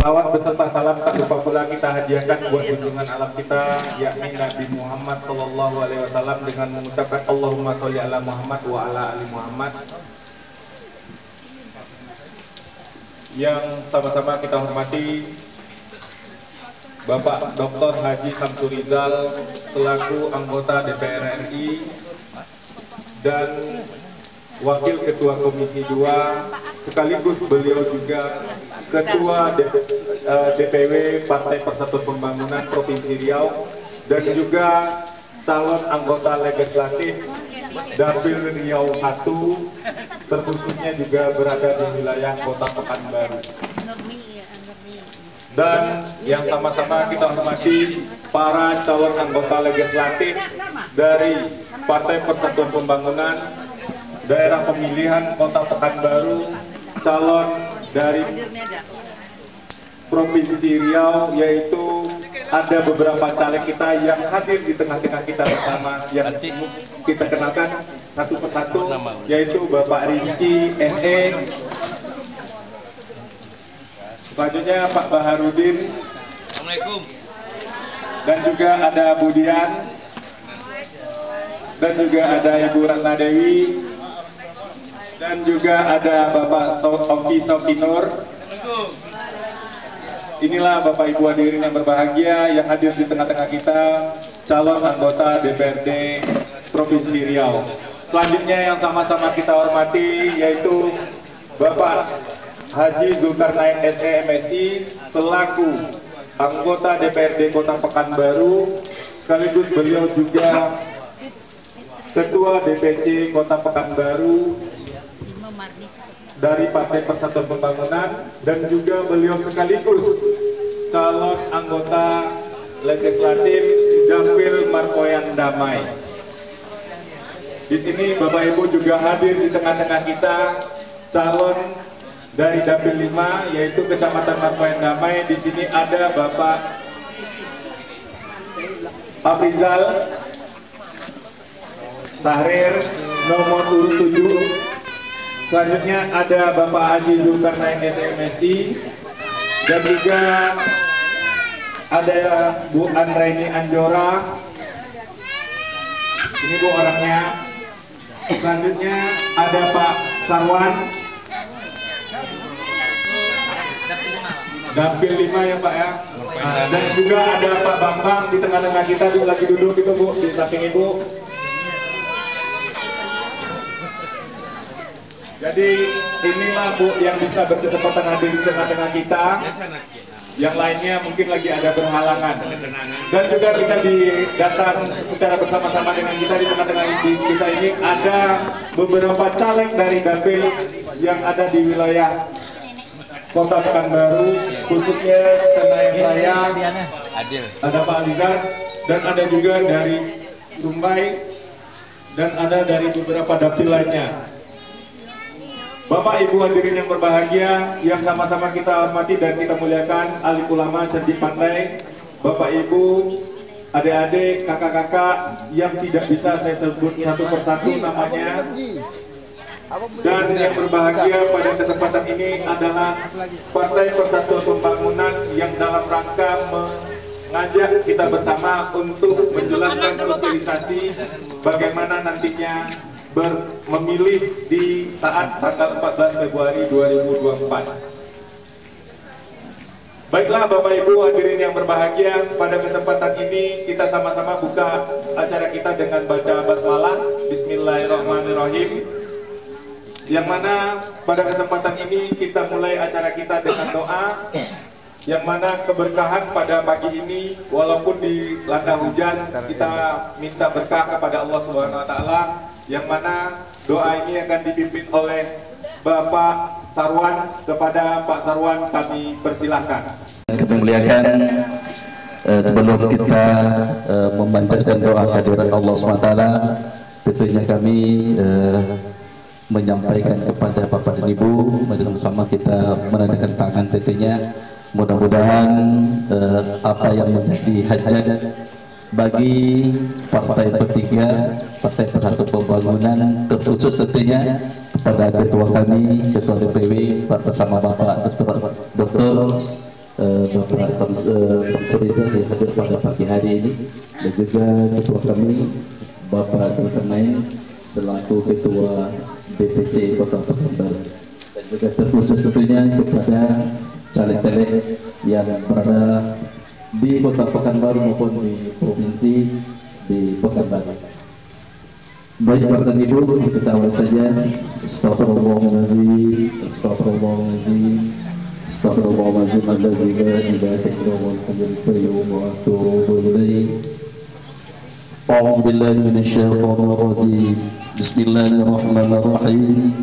Salawat beserta salam tak lupa pula kita hadiahkan buat junjungan alam kita, yakni Nabi Muhammad Sallallahu Alaihi Wasallam, dengan mengucapkan Allahumma sholli ala Muhammad wa ala ali Muhammad. Yang sama-sama kita hormati Bapak Dr. Haji Samsul Rizal selaku anggota DPR RI dan Wakil Ketua Komisi 2, sekaligus beliau juga Ketua DPW Partai Persatuan Pembangunan Provinsi Riau, dan juga calon anggota legislatif Dapil Riau 1, terkhususnya juga berada di wilayah Kota Pekanbaru. Dan yang sama-sama kita hormati para calon anggota legislatif dari Partai Persatuan Pembangunan Daerah Pemilihan Kota Pekanbaru, calon dari Provinsi Riau, yaitu ada beberapa caleg kita yang hadir di tengah-tengah kita bersama, yang kita kenalkan satu persatu, yaitu Bapak Rizky SE, selanjutnya Pak Baharudin, Assalamualaikum, dan juga ada Budian, dan juga ada Ibu Ratna Dewi, dan juga ada Bapak Oki Sokinur. Inilah Bapak Ibu hadirin yang berbahagia yang hadir di tengah-tengah kita, calon anggota DPRD Provinsi Riau. Selanjutnya yang sama-sama kita hormati yaitu Bapak Haji Zulkarnain SE MSI selaku anggota DPRD Kota Pekanbaru, sekaligus beliau juga Ketua DPC Kota Pekanbaru dari Partai Persatuan Pembangunan, dan juga beliau sekaligus calon anggota legislatif Dapil Markoyan Damai. Di sini Bapak Ibu juga hadir di tengah-tengah kita calon dari Dapil 5, yaitu Kecamatan Markoyan Damai. Di sini ada Bapak Afrizal Tahrir nomor urut 7. Selanjutnya ada Bapak Haji Zulkarnain SMSI, dan juga ada Bu Anraini Anjora. Ini Bu orangnya. Selanjutnya ada Pak Sarwan, Dapil 5 ya Pak ya. Dan juga ada Pak Bambang di tengah-tengah kita, lagi duduk itu Bu, di samping Ibu. Jadi inilah Bu yang bisa berkesempatan hadir di tengah-tengah kita. Yang lainnya mungkin lagi ada berhalangan. Dan juga kita datang secara bersama-sama dengan kita di tengah-tengah kita ini ada beberapa caleg dari Dapil yang ada di wilayah Kota Pekanbaru, khususnya Senayan Raya, ada Pak Alizar, dan ada juga dari Sumbai, dan ada dari beberapa dapil lainnya. Bapak Ibu hadirin yang berbahagia, yang sama-sama kita hormati dan kita muliakan, alim ulama cerdik pandai, Bapak Ibu, adik-adik, kakak-kakak yang tidak bisa saya sebut satu persatu namanya. Dan yang berbahagia pada kesempatan ini adalah Partai Persatuan Pembangunan yang dalam rangka mengajak kita bersama untuk menjelaskan sosialisasi bagaimana nantinya memilih di saat tanggal 14 Februari 2024. Baiklah Bapak Ibu hadirin yang berbahagia, pada kesempatan ini kita sama-sama buka acara kita dengan baca basmalah Bismillahirrahmanirrahim, yang mana pada kesempatan ini kita mulai acara kita dengan doa, yang mana keberkahan pada pagi ini walaupun dilanda hujan, kita minta berkah kepada Allah Subhanahu wa taala, yang mana doa ini akan dipimpin oleh Bapak Sarwan. Kepada Pak Sarwan kami persilahkan. Kita muliakan, sebelum kita memanjatkan doa kehadirat Allah SWT, tentunya kami menyampaikan kepada Bapak dan Ibu, mari sama-sama kita menandakan tangan tentunya. Mudah-mudahan apa yang menjadi hajat bagi Partai P3, Partai Persatuan Pembangunan, terkhusus tentunya kepada ketua kami, ketua DPW bersama Bapak Dr. Bapak Samsul Rizal yang hadir pada pagi hari ini, dan juga ketua kami Bapak Zulkarnain selaku ketua DPC Kota Pekanbaru, dan juga terkhusus tentunya kepada caleg-caleg yang berada di Kota Pekanbaru maupun di provinsi di Pekanbaru. Baik Bapak dan Ibu, kita awal saja. Astagfirullahaladzim, astagfirullahaladzim, astagfirullahaladzim, alladzi la ilaha illallah al-hayyul qayyum wa atubu ilaih. A'udzu billahi minasyaitonir rajim. Bismillahirrahmanirrahim.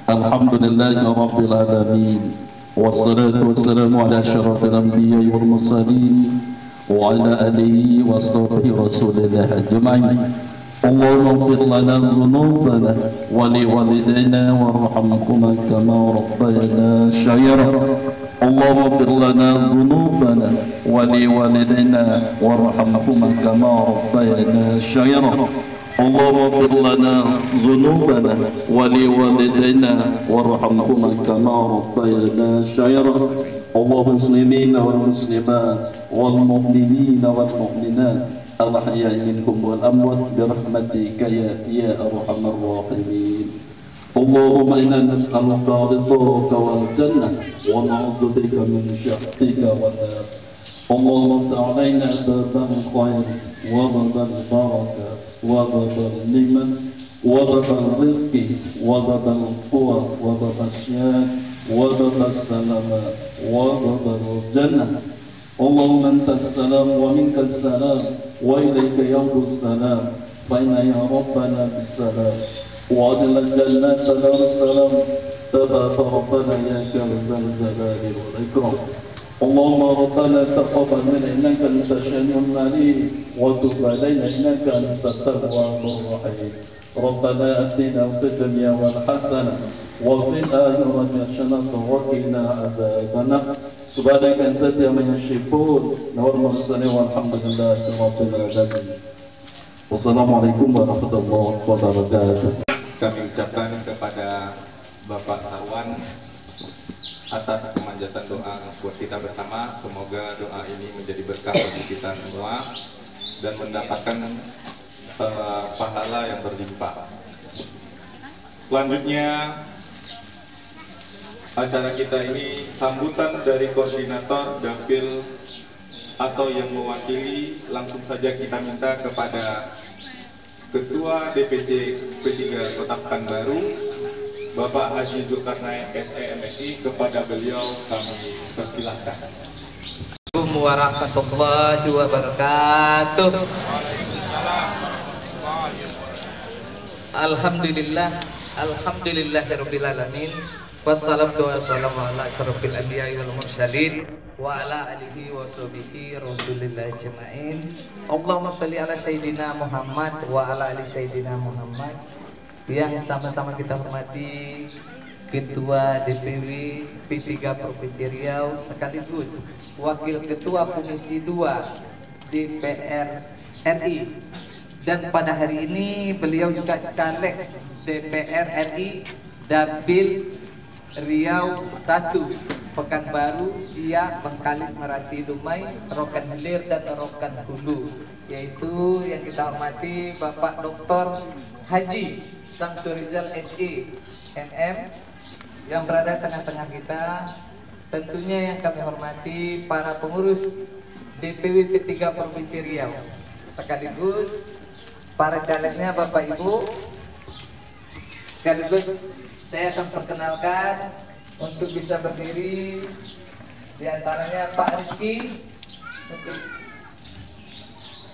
Alhamdulillahi rabbil alamin. Wassalatu wassalamu ala asyrafil anbiya'i wal mursalin wa ala alihi wa sahbihi rasulillah ajma'in. اللهم اغفر لنا ذنوبنا ولوالدينا وارحمهما كما ربيانا صغيرا. اللهم اغفر لنا ذنوبنا ولوالدينا وارحمهما كما ربيانا صغيرا. اللهم اغفر لنا ذنوبنا ولوالدينا وارحمهما كما ربيانا صغيرا. اللهم المسلمين والمسلمات والمؤمنين والمؤمنات الأحياء منكم والأموات برحمتك يا أرحم الراحمين. اللهم إنا نسألك رضاك والجنة ونعوذ بك من سخطك والنار. اللهم افتح علينا باب الخير وباب البركة وباب النعمة وباب الرزق وباب القوة وباب الشهاد وباب السلامة وباب الجنة. اللهم أنت السلام ومنك السلام وإليك يرجع السلام، فإن يا ربنا بالسلام وأدل الجنة دار السلام، تبارك ربنا يا كريم الجلال والإكرام. اللهم ربنا تقبل منا إنك أنت السميع العليم وتب علينا إنك أنت التواب الرحيم. ربنا آتنا في الدنيا والحسنة وفي الآخرة حسنة وقنا عذاب النار. سبحانك أنت من يشركون والمرسلين والحمد لله رب العالمين. Wassalamualaikum warahmatullahi wabarakatuh. Kami ucapkan kepada Bapak Sarwan atas kemanjatan doa buat kita bersama. Semoga doa ini menjadi berkah bagi kita semua dan mendapatkan pahala yang berlimpah. Selanjutnya acara kita ini sambutan dari koordinator Dapil atau yang mewakili. Langsung saja kita minta kepada Ketua DPC P3 Kota Pekanbaru Bapak Haji Zulkarnain SE/MSI, kepada beliau kami persilahkan. Assalamualaikum warahmatullahi wabarakatuh. Alhamdulillah, alhamdulillahirabbil alamin. Wassalatu wassalamu ala asyrofil anbiya'i wal mursalin wa ala alihi wa sahbihi rasulillahi ajma'in. Allahumma sholli ala sayyidina Muhammad wa ala ali sayyidina Muhammad. Yang sama-sama kita hormati Ketua DPW P3 Provinsi Riau sekaligus Wakil Ketua Komisi 2 DPR RI, dan pada hari ini beliau juga caleg DPR RI Dapil Riau 1, Pekanbaru, Siak, Bengkalis, Meranti, Dumai, Rokan Hilir, dan Rokan Hulu, yaitu yang kita hormati Bapak Dr. Haji Samsul Rizal SE MM yang berada tengah-tengah kita. Tentunya yang kami hormati para pengurus DPW P3 Provinsi Riau, sekaligus para calegnya Bapak Ibu. Sekaligus saya akan perkenalkan untuk bisa berdiri, diantaranya Pak Rizky.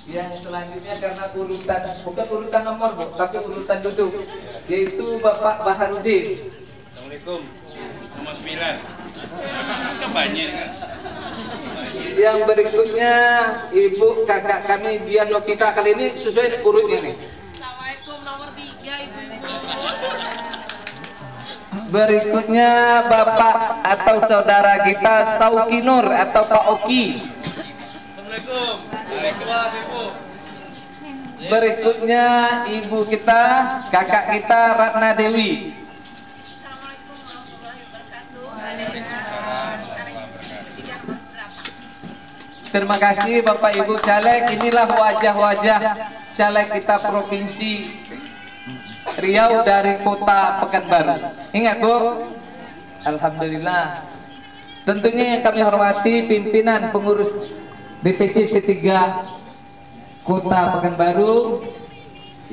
Yang selanjutnya karena urutan, bukan urutan nomor Bu, tapi urutan duduk, yaitu Bapak Baharudin. Assalamualaikum. Nomor 9. Kebanyakan. Yang berikutnya Ibu kakak kami Dian Novita, kali ini sesuai urutnya nih. Assalamualaikum, nomor 3 Ibu-ibu. Berikutnya Bapak atau saudara kita Sauki Nur atau Pak Oki. Assalamualaikum. Waalaikumsalam Ibu. Berikutnya ibu kita, kakak kita Ratna Dewi. Assalamualaikum warahmatullahi wabarakatuh. Terima kasih Bapak Ibu caleg. Inilah wajah-wajah caleg kita Provinsi Riau dari Kota Pekanbaru. Ingat Bu, alhamdulillah. Tentunya yang kami hormati pimpinan pengurus DPC P3 Kota Pekanbaru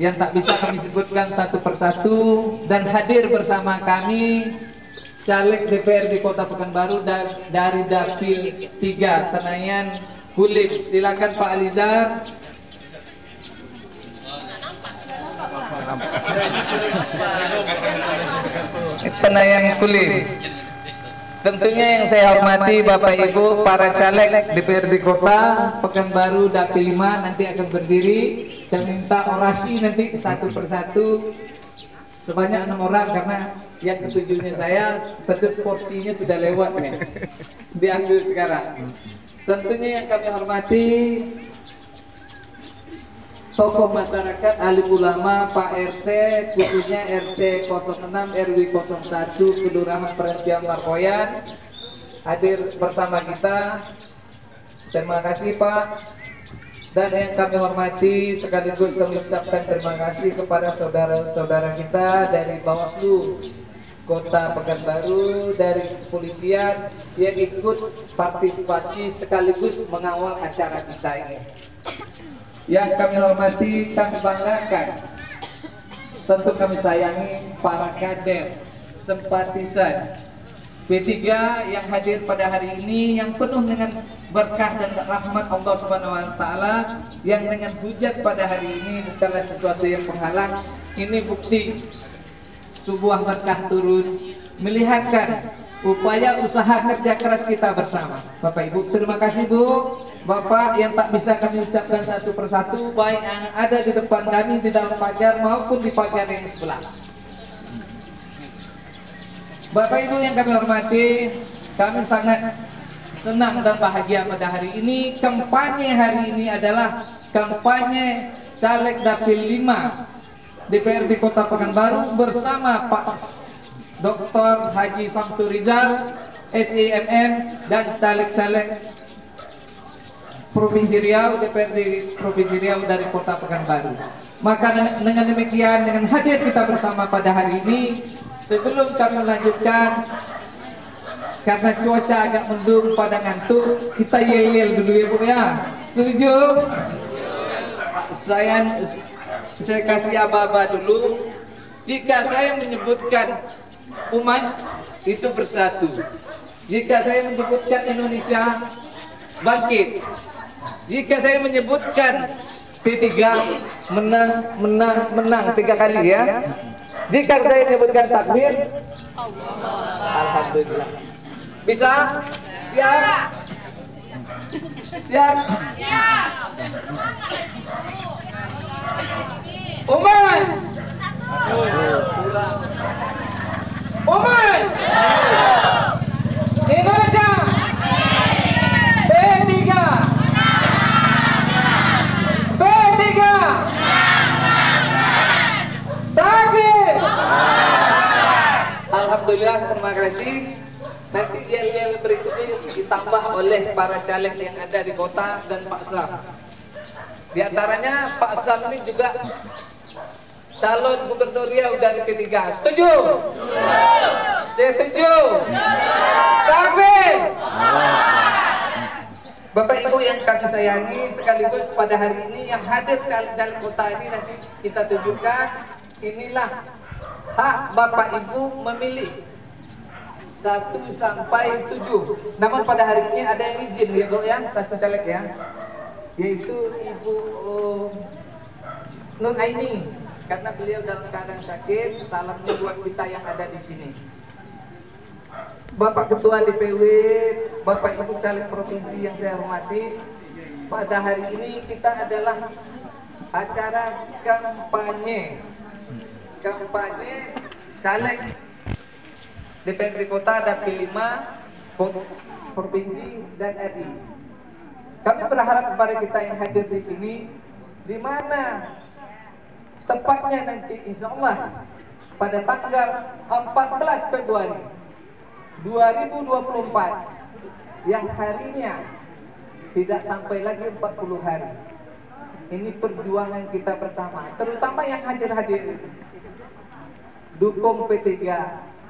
yang tak bisa kami sebutkan satu persatu, dan hadir bersama kami caleg DPRD Kota Pekanbaru dari Dapil 3 Tenayan Kulim. Silakan Pak Alizar. Tenayan Kulim. Tentunya yang saya hormati Bapak Ibu para caleg DPRD Kota Pekanbaru Dapil 5 nanti akan berdiri dan minta orasi nanti satu persatu sebanyak 6 orang, karena yang ketujuhnya saya tentu porsinya sudah lewat nih, diambil sekarang. Tentunya yang kami hormati tokoh masyarakat, alim ulama, Pak RT, khususnya RT 06 RW 01 Kelurahan Perhentian Markoyan hadir bersama kita. Terima kasih Pak. Dan yang kami hormati sekaligus kami ucapkan terima kasih kepada saudara-saudara kita dari Bawaslu Kota Pekanbaru, dari kepolisian yang ikut partisipasi sekaligus mengawal acara kita ini. Yang kami hormati, kami banggakan, tentu kami sayangi para kader, simpatisan P3 yang hadir pada hari ini, yang penuh dengan berkah dan rahmat Allah Subhanahu wa Ta'ala, yang dengan hujat pada hari ini bukanlah sesuatu yang penghalang. Ini bukti sebuah berkah turun, melihatkan upaya usaha kerja keras kita bersama. Bapak Ibu, terima kasih Bu, Bapak yang tak bisa kami ucapkan satu persatu, baik yang ada di depan kami di dalam pagar maupun di pagar yang sebelah. Bapak Ibu yang kami hormati, kami sangat senang dan bahagia pada hari ini. Kampanye hari ini adalah kampanye caleg Dapil 5 DPRD Kota Pekanbaru bersama Pak Dr. Haji Samsul Rizal, SEMM, dan caleg-caleg Provinsi Riau, DPRD Provinsi Riau dari Kota Pekanbaru. Maka dengan demikian, dengan hadir kita bersama pada hari ini, sebelum kami melanjutkan, karena cuaca agak mendung pada ngantuk, kita yel-yel dulu ya Bu ya. Setuju? Saya kasih aba-aba dulu. Jika saya menyebutkan umat itu bersatu, jika saya menyebutkan Indonesia bangkit, jika saya menyebutkan P3 menang 3 kali ya. Jika saya menyebutkan takbir, alhamdulillah. Bisa? Siap? Siap? Umat! Umat! Indonesia! P3! P3! Takbir! Alhamdulillah, terima kasih. Nanti yel-yel berikutnya ditambah oleh para caleg yang ada di kota dan Pak Slam. Di antaranya Pak Slam ini juga calon gubernur Riau dari P3. Setuju? Setuju? Takbir! Bapak Ibu yang kami sayangi, sekaligus pada hari ini yang hadir caleg-caleg kota ini nanti kita tunjukkan, inilah hak Bapak Ibu memilih 1 sampai 7. Namun pada hari ini ada yang izin ya Bu ya, satu caleg ya, yaitu Ibu Nur Aini, karena beliau dalam keadaan sakit. Salamnya buat kita yang ada di sini. Bapak Ketua DPW, Bapak Ibu caleg provinsi yang saya hormati, pada hari ini kita adalah acara kampanye caleg DPRD Kota Dapil 5 Provinsi dan RI. Kami berharap kepada kita yang hadir di sini, di mana tepatnya nanti insya Allah pada tanggal 14 Februari 2024 yang harinya tidak sampai lagi 40 hari. Ini perjuangan kita bersama, terutama yang hadir-hadir. Dukung P3,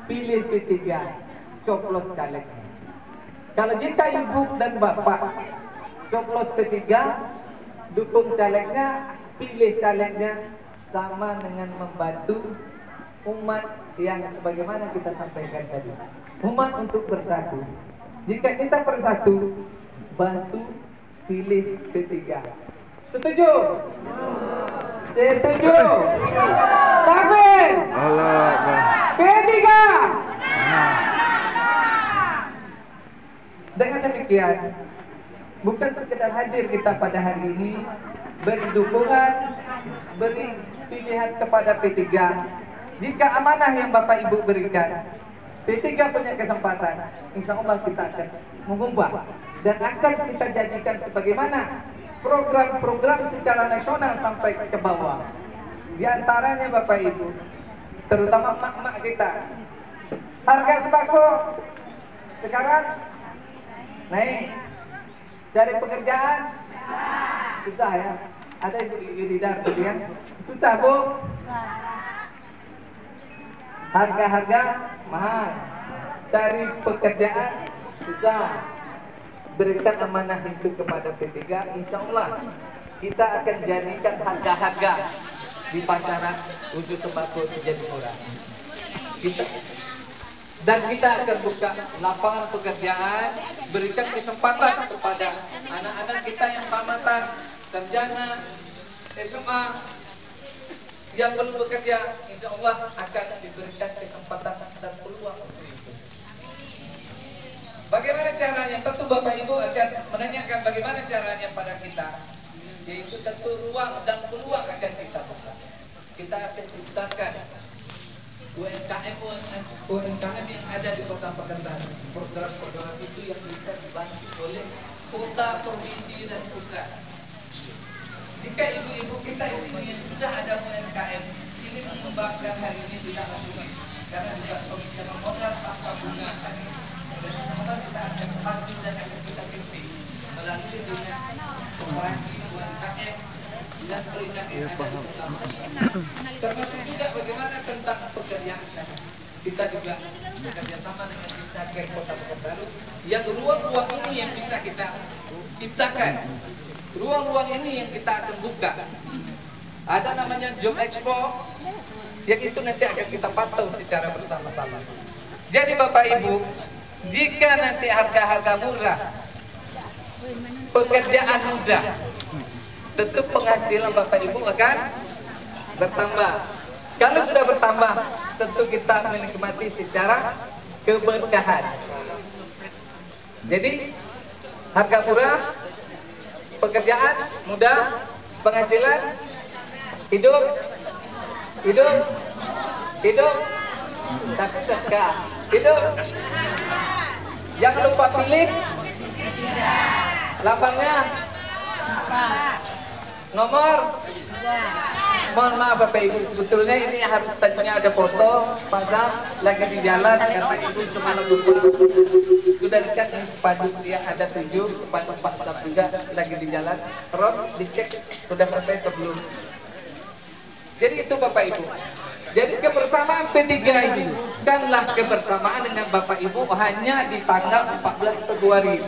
pilih P3, coblos calegnya. Kalau jika ibu dan bapak coblos P3, dukung calegnya, pilih calegnya, sama dengan membantu umat yang sebagaimana kita sampaikan tadi. Umat untuk bersatu. Jika kita bersatu, bantu pilih P3. Setuju? Setuju? Takbir! P3! Dengan demikian, bukan sekedar hadir kita pada hari ini, beri dukungan, beri pilihan kepada P3. Jika amanah yang Bapak Ibu berikan, P3 punya kesempatan, insya Allah kita akan mengubah dan akan kita jadikan sebagaimana program-program secara nasional sampai ke bawah. Di antaranya Bapak Ibu, terutama mak-mak kita, harga sembako sekarang naik. Cari pekerjaan susah ya. Ada ibu Yudhidar kemudian susah Bu. Harga-harga mahal. Cari pekerjaan susah. Berikan amanah itu kepada P3, insya Allah kita akan jadikan harga-harga di pasaran khusus sembako menjadi murah. Dan kita akan buka lapangan pekerjaan, berikan kesempatan kepada anak-anak kita yang tamatan, sarjana, SMA yang belum bekerja, insya Allah akan diberikan kesempatan dan peluang untuk itu. Bagaimana caranya? Tentu Bapak Ibu akan menanyakan bagaimana caranya pada kita, yaitu tentu ruang dan peluang akan kita buka. Kita akan ciptakan UMKM yang ada di Kota Pekanbaru. Program-program itu yang bisa dibantu oleh kota, provinsi, dan pusat. Jika ibu-ibu kita di sini yang sudah ada UMKM ini mengembangkan hari ini tidak langsung, karena juga peminjaman modal tanpa bunga. Dan sama-sama kita akan bantu dan akan kita pimpin melalui dinas koperasi UMKM dan perizinan yang ada di Kota Pekanbaru. Termasuk juga bagaimana tentang pekerjaan. Kita juga bekerja sama dengan Disnaker Kota Pekanbaru yang ruang-ruang ini yang bisa kita ciptakan. Ruang-ruang ini yang kita akan buka. Ada namanya Job Expo yang itu nanti akan kita pantau secara bersama-sama. Jadi Bapak Ibu, jika nanti harga-harga murah, pekerjaan mudah, tentu penghasilan Bapak Ibu akan bertambah. Kalau sudah bertambah, tentu kita menikmati secara keberkahan. Jadi harga murah, pekerjaan mudah, penghasilan hidup, tapi dekat hidup. Jangan lupa pilih lapangnya nomor. Mohon maaf Bapak Ibu, sebetulnya ini harus tadinya ada foto pasang lagi di jalan karena Ibu semalam lupa. Sudah dekat nih sepatu yang ada 7, sepatu Pak Sab juga lagi di jalan. Terus dicek sudah sampai ke belum. Jadi itu Bapak Ibu. Jadi kebersamaan P3 ini bukanlah kebersamaan dengan Bapak Ibu hanya di tanggal 14 Februari.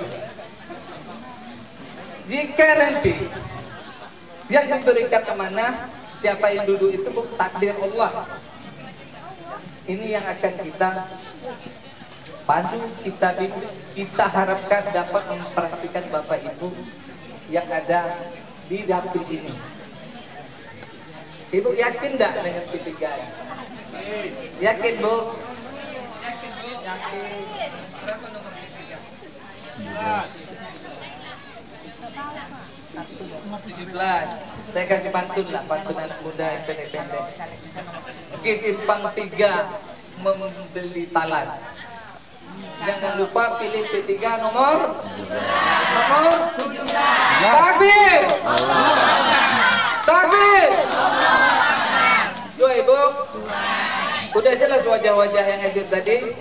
Jika nanti yang diberikan amanah, siapa yang duduk itu takdir Allah. Ini yang akan kita pandu, kita bimbing, kita harapkan dapat memperhatikan Bapak Ibu yang ada di dapil ini. Ibu yakin enggak dengan P3? Yakin Bu? Yakin Bu? Yakin. Berapa nomor P3? 17. Saya kasih pantun lah, pantun anak muda yang pendek-pendek. Oke, simpang 3 membeli talas. Jangan lupa pilih P3 nomor takbir. Takbir. Suai Bu. Udah jelas wajah-wajah yang hadir tadi.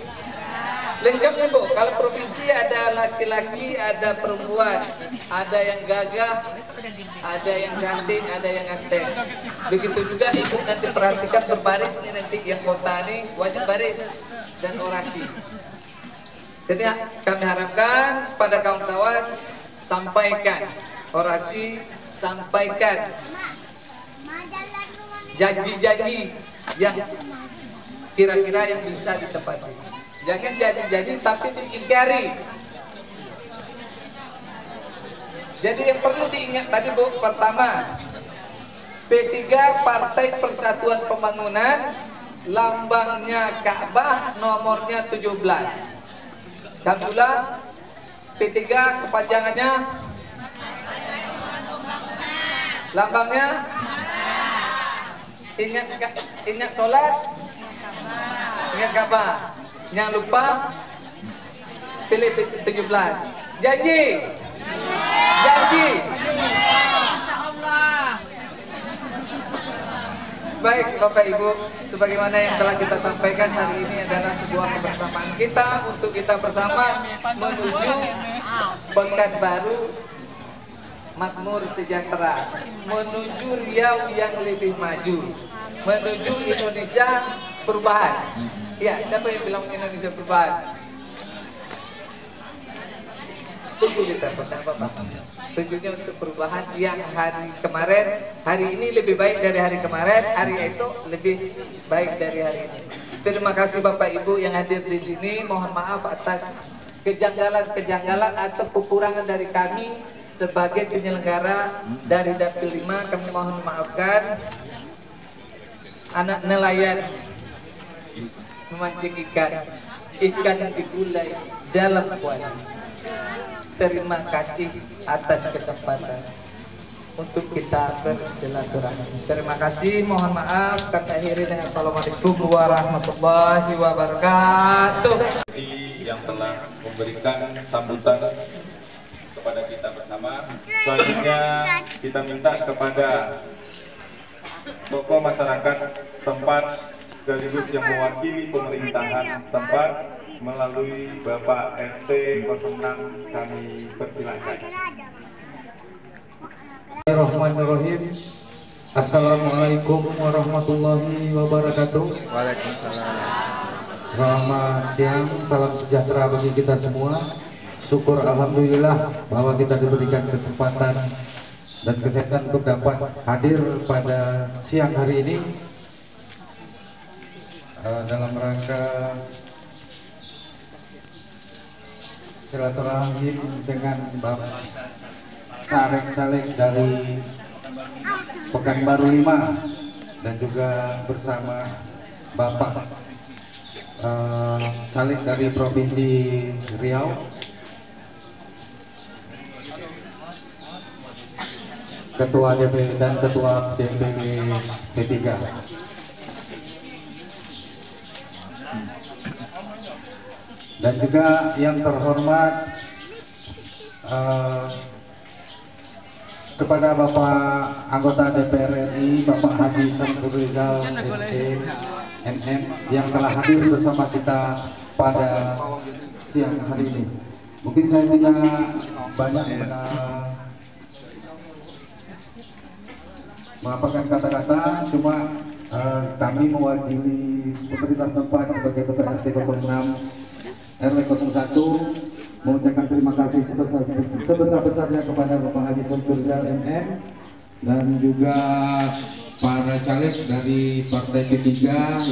Lengkap nih Bu, kalau provinsi ada laki-laki, ada perempuan, ada yang gagah, ada yang cantik, ada yang ganteng. Begitu juga ibu nanti perhatikan berbaris nih, nanti yang kota nih wajib baris dan orasi. Jadi kami harapkan pada kawan-kawan sampaikan orasi, sampaikan janji-janji yang kira-kira yang bisa ditepati. Jangan janji-janji tapi diingkari. Jadi yang perlu diingat tadi Bu, pertama, P3 Partai Persatuan Pembangunan, lambangnya Ka'bah, nomornya 17. Kami ulang, P3 kepanjangannya, lambangnya, ingat sholat, ingat Ka'bah. Jangan lupa pilih 17. Janji. Janji. Baik Bapak Ibu, sebagaimana yang telah kita sampaikan hari ini adalah sebuah kebersamaan kita untuk kita bersama menuju Pekanbaru makmur sejahtera, menuju Riau yang lebih maju, menuju Indonesia perubahan. Ya, siapa yang bilang Indonesia perubahan? Setuju kita, Bapak. Setujunya untuk perubahan yang hari ini lebih baik dari hari kemarin, hari esok lebih baik dari hari ini. Terima kasih Bapak Ibu yang hadir di sini. Mohon maaf atas kejanggalan atau kekurangan dari kami sebagai penyelenggara dari Dapil 5. Kami mohon maafkan. Anak nelayan memancing ikan digulai dalam kuali. Terima kasih atas kesempatan untuk kita bersilaturahmi. Terima kasih, mohon maaf. Kami akhiri dengan assalamualaikum warahmatullahi wabarakatuh. Yang telah memberikan sambutan kepada kita bersama. Selanjutnya kita minta kepada tokoh masyarakat tempat sekaligus yang mewakili pemerintahan tempat melalui Bapak RT 06 kami persilakan. Bismillahirrahmanirrahim. Assalamualaikum warahmatullahi wabarakatuh. Waalaikumsalam. Selamat siang, salam sejahtera bagi kita semua. Syukur alhamdulillah bahwa kita diberikan kesempatan dan kesehatan untuk dapat hadir pada siang hari ini dalam rangka silaturahim dengan Bapak caleg-caleg dari Pekanbaru 5 dan juga bersama Bapak caleg dari Provinsi Riau, Ketua DPD dan Ketua DPD P3. Dan juga yang terhormat kepada Bapak anggota DPR RI, Bapak Haji Samsul Rizal SE MM yang telah hadir bersama kita pada siang hari ini. Mungkin saya tidak banyak mengapakan kata-kata, cuma kami mewakili pemerintah tempat sebagai Ketua RT 06 RW 01 mengucapkan terima kasih sebesar-besarnya kepada Bapak Haji Samsul Rizal MM dan juga para caleg dari Partai P3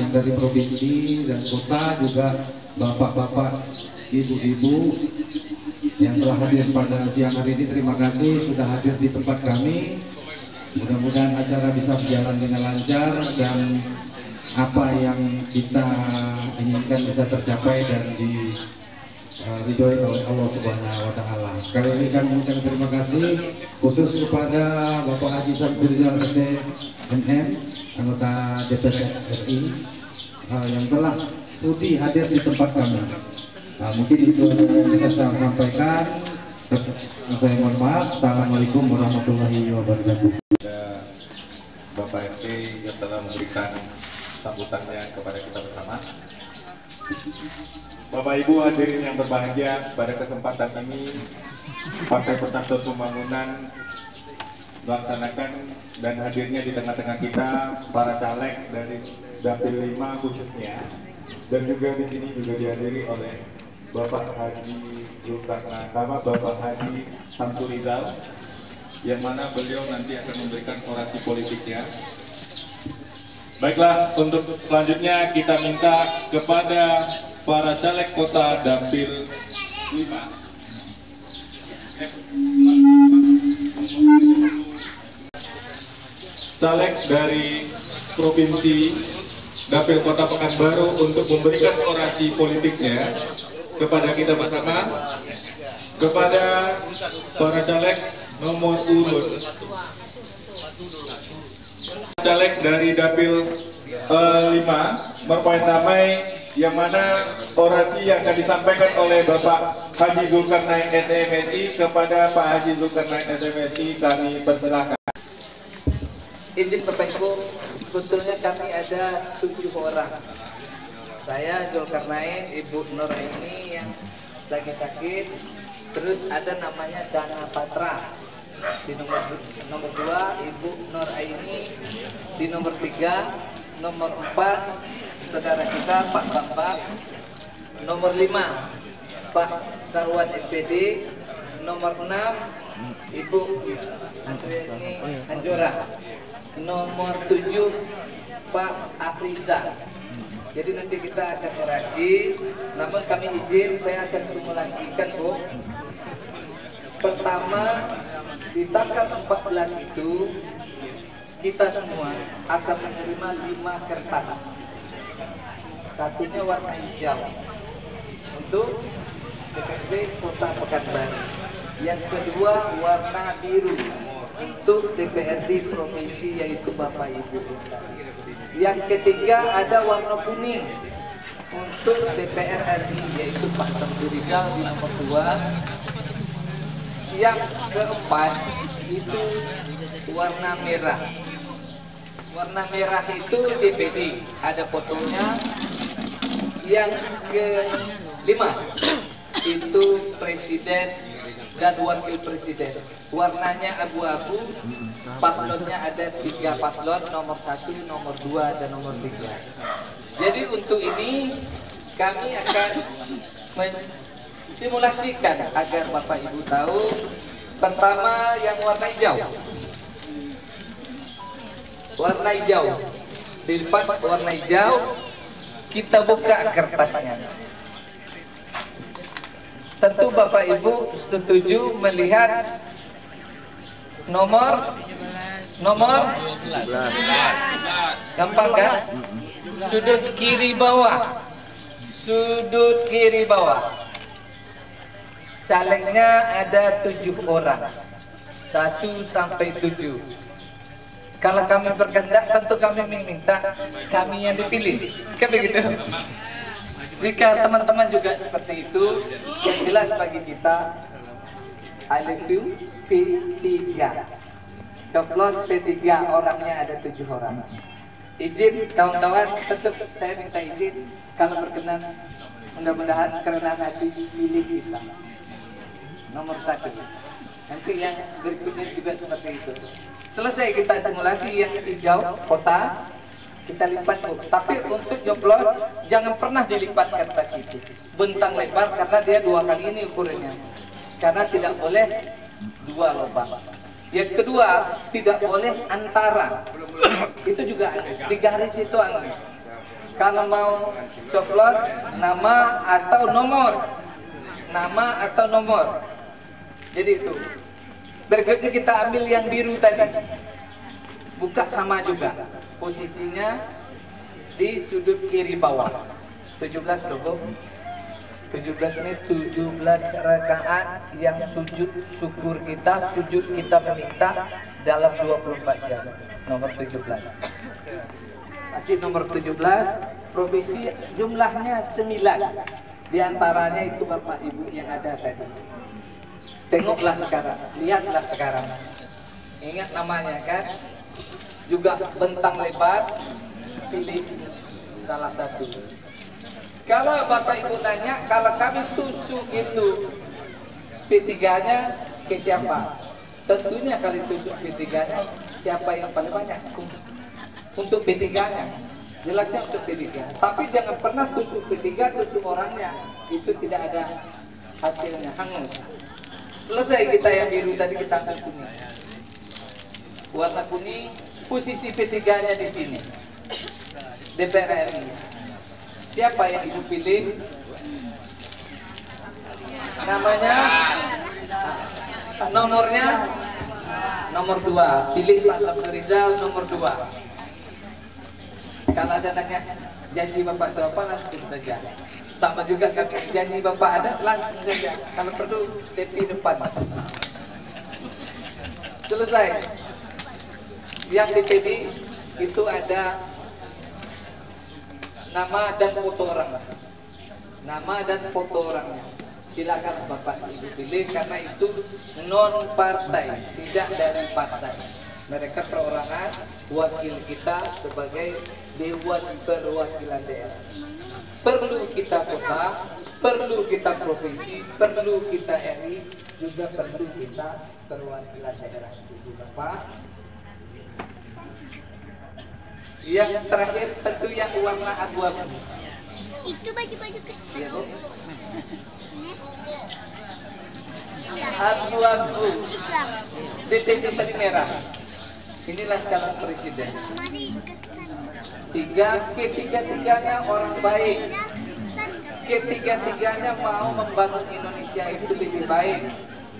yang dari provinsi dan kota, juga bapak-bapak, ibu-ibu yang telah hadir pada siang hari ini. Terima kasih sudah hadir di tempat kami. Mudah-mudahan acara bisa berjalan dengan lancar dan apa yang kita inginkan bisa tercapai dan diridhoi oleh Allah Subhanahu wa Ta'ala. Sekali lagi kami mengucapkan terima kasih khusus kepada Bapak Haji Samsul Rizal SE MM, anggota DPR RI yang telah sudi hadir di tempat kami. Mungkin itu yang bisa saya sampaikan. Saya mohon maaf. Assalamualaikum warahmatullahi wabarakatuh. Bapak RT yang telah memberikan sambutannya kepada kita bersama. Bapak Ibu hadirin yang berbahagia, pada kesempatan ini Partai Persatuan Pembangunan melaksanakan dan hadirnya di tengah-tengah kita para caleg dari Dapil 5 khususnya, dan juga di sini juga dihadiri oleh Bapak Haji Zulkarnain, Bapak Haji Samsurizal, yang mana beliau nanti akan memberikan orasi politiknya. Baiklah, untuk selanjutnya kita minta kepada para caleg kota Dapil 5. Caleg dari Provinsi Dapil Kota Pekanbaru untuk memberikan orasi politiknya kepada kita bersama. Kepada para caleg nomor urut, caleg dari Dapil 5 Merpati Damai, yang mana orasi yang akan disampaikan oleh Bapak Haji Zulkarnain SMSI. Kepada Pak Haji Zulkarnain SMSI kami persilakan. Izin Bapak Ibu, sebetulnya kami ada 7 orang. Saya Zulkarnain, Ibu Nur Aini yang lagi sakit, terus ada namanya Dana Patra di nomor 2, Ibu Nur Aini di nomor 3, nomor 4 saudara kita Pak Bambang, nomor 5 Pak Sarwan SPD, nomor 6 Ibu Andriani Anjora, nomor 7 Pak Afriza. Jadi nanti kita akan orasi, namun kami izin saya akan simulasikan, Bu. Pertama, di tanggal 14 itu kita semua akan menerima 5 kertas. Satunya warna hijau untuk DPRD Kota Pekanbaru. Yang kedua warna biru untuk DPRD provinsi, yaitu Bapak Ibu. Yang ketiga ada warna kuning untuk DPR RI, yaitu Pak Samsurizal di nomor 2. Yang keempat itu warna merah. Warna merah itu DPD, ada fotonya. Yang kelima itu presiden dan wakil presiden. Warnanya abu-abu. Paslonnya ada 3 paslon, nomor 1, nomor 2, dan nomor 3. Jadi untuk ini kami akan simulasikan agar Bapak Ibu tahu. Pertama yang warna hijau. Warna hijau. Dilipat warna hijau. Kita buka kertasnya. Tentu Bapak Ibu setuju melihat nomor 11. Gampang kan? Sudut kiri bawah. Sudut kiri bawah. Calegnya ada 7 orang, 1 sampai 7. Kalau kami berkehendak, tentu kami meminta kami yang dipilih, kan begitu? Jika teman-teman juga seperti itu, yang jelas bagi kita, I love you P3. Coblos P3, orangnya ada 7 orang. Izin kawan-kawan, tetap saya minta izin kalau berkenan, mudah-mudahan karena hati pilih kita. Nomor 1. Nanti yang berikutnya juga seperti itu. Selesai kita simulasi yang hijau kota, kita lipat. Tapi untuk joblos jangan pernah dilipat kertas itu bentang lebar, karena dia 2 kali ini ukurannya. Karena tidak boleh 2 lubang. Yang kedua, tidak boleh antara. Itu juga di garis itu aneh. Kalau mau coblos nama atau nomor, nama atau nomor. Jadi itu. Berikutnya kita ambil yang biru tadi. Buka sama juga. Posisinya di sudut kiri bawah. 17 logo. 17 ini 17 rakaat yang sujud syukur kita, sujud kita meminta dalam 24 jam. Nomor 17. Masih nomor 17. Provinsi jumlahnya 9. Di antaranya itu Bapak Ibu yang ada tadi. Tengoklah sekarang, lihatlah sekarang. Ingat namanya kan? Juga bentang lebar, pilih salah satu. Kalau Bapak Ibu nanya, kalau kami tusuk itu P3-nya ke siapa? Tentunya kali tusuk P3-nya siapa yang paling banyak? Untuk P3-nya. Jelasnya untuk P3. Tapi jangan pernah tusuk P3, tusuk orangnya. Itu tidak ada hasilnya, hangus. Selesai kita yang biru tadi, kita angkat kuning. Warna kuning, posisi P3-nya di sini. DPR RI. Siapa yang Ibu pilih? Namanya, nomornya, nomor 2. Pilih Pak Sabtu Rizal nomor 2. Kalau ada nanya janji Bapak itu apa, langsung saja. Sama juga kami, janji Bapak ada, langsung saja. Kalau perlu tepi depan. Selesai. Yang dipilih itu ada nama dan foto orang. Nama dan foto orangnya. Silakan Bapak Ibu pilih, karena itu non partai, tidak dari partai. Mereka perorangan, wakil kita sebagai Dewan Perwakilan Daerah. Perlu kita kota, perlu kita provinsi, perlu kita RI, juga perlu kita perwakilan daerah. Itu Bapak. Yang terakhir tentu yang warna abu-abu. Itu baju-baju Iya, Bu. Islam. Abu-abu. Islam. Titik tadi merah. Inilah calon presiden. Mari Kristen. Ketiga-tiganya orang baik. Ketiga-tiganya mau membangun Indonesia itu lebih baik.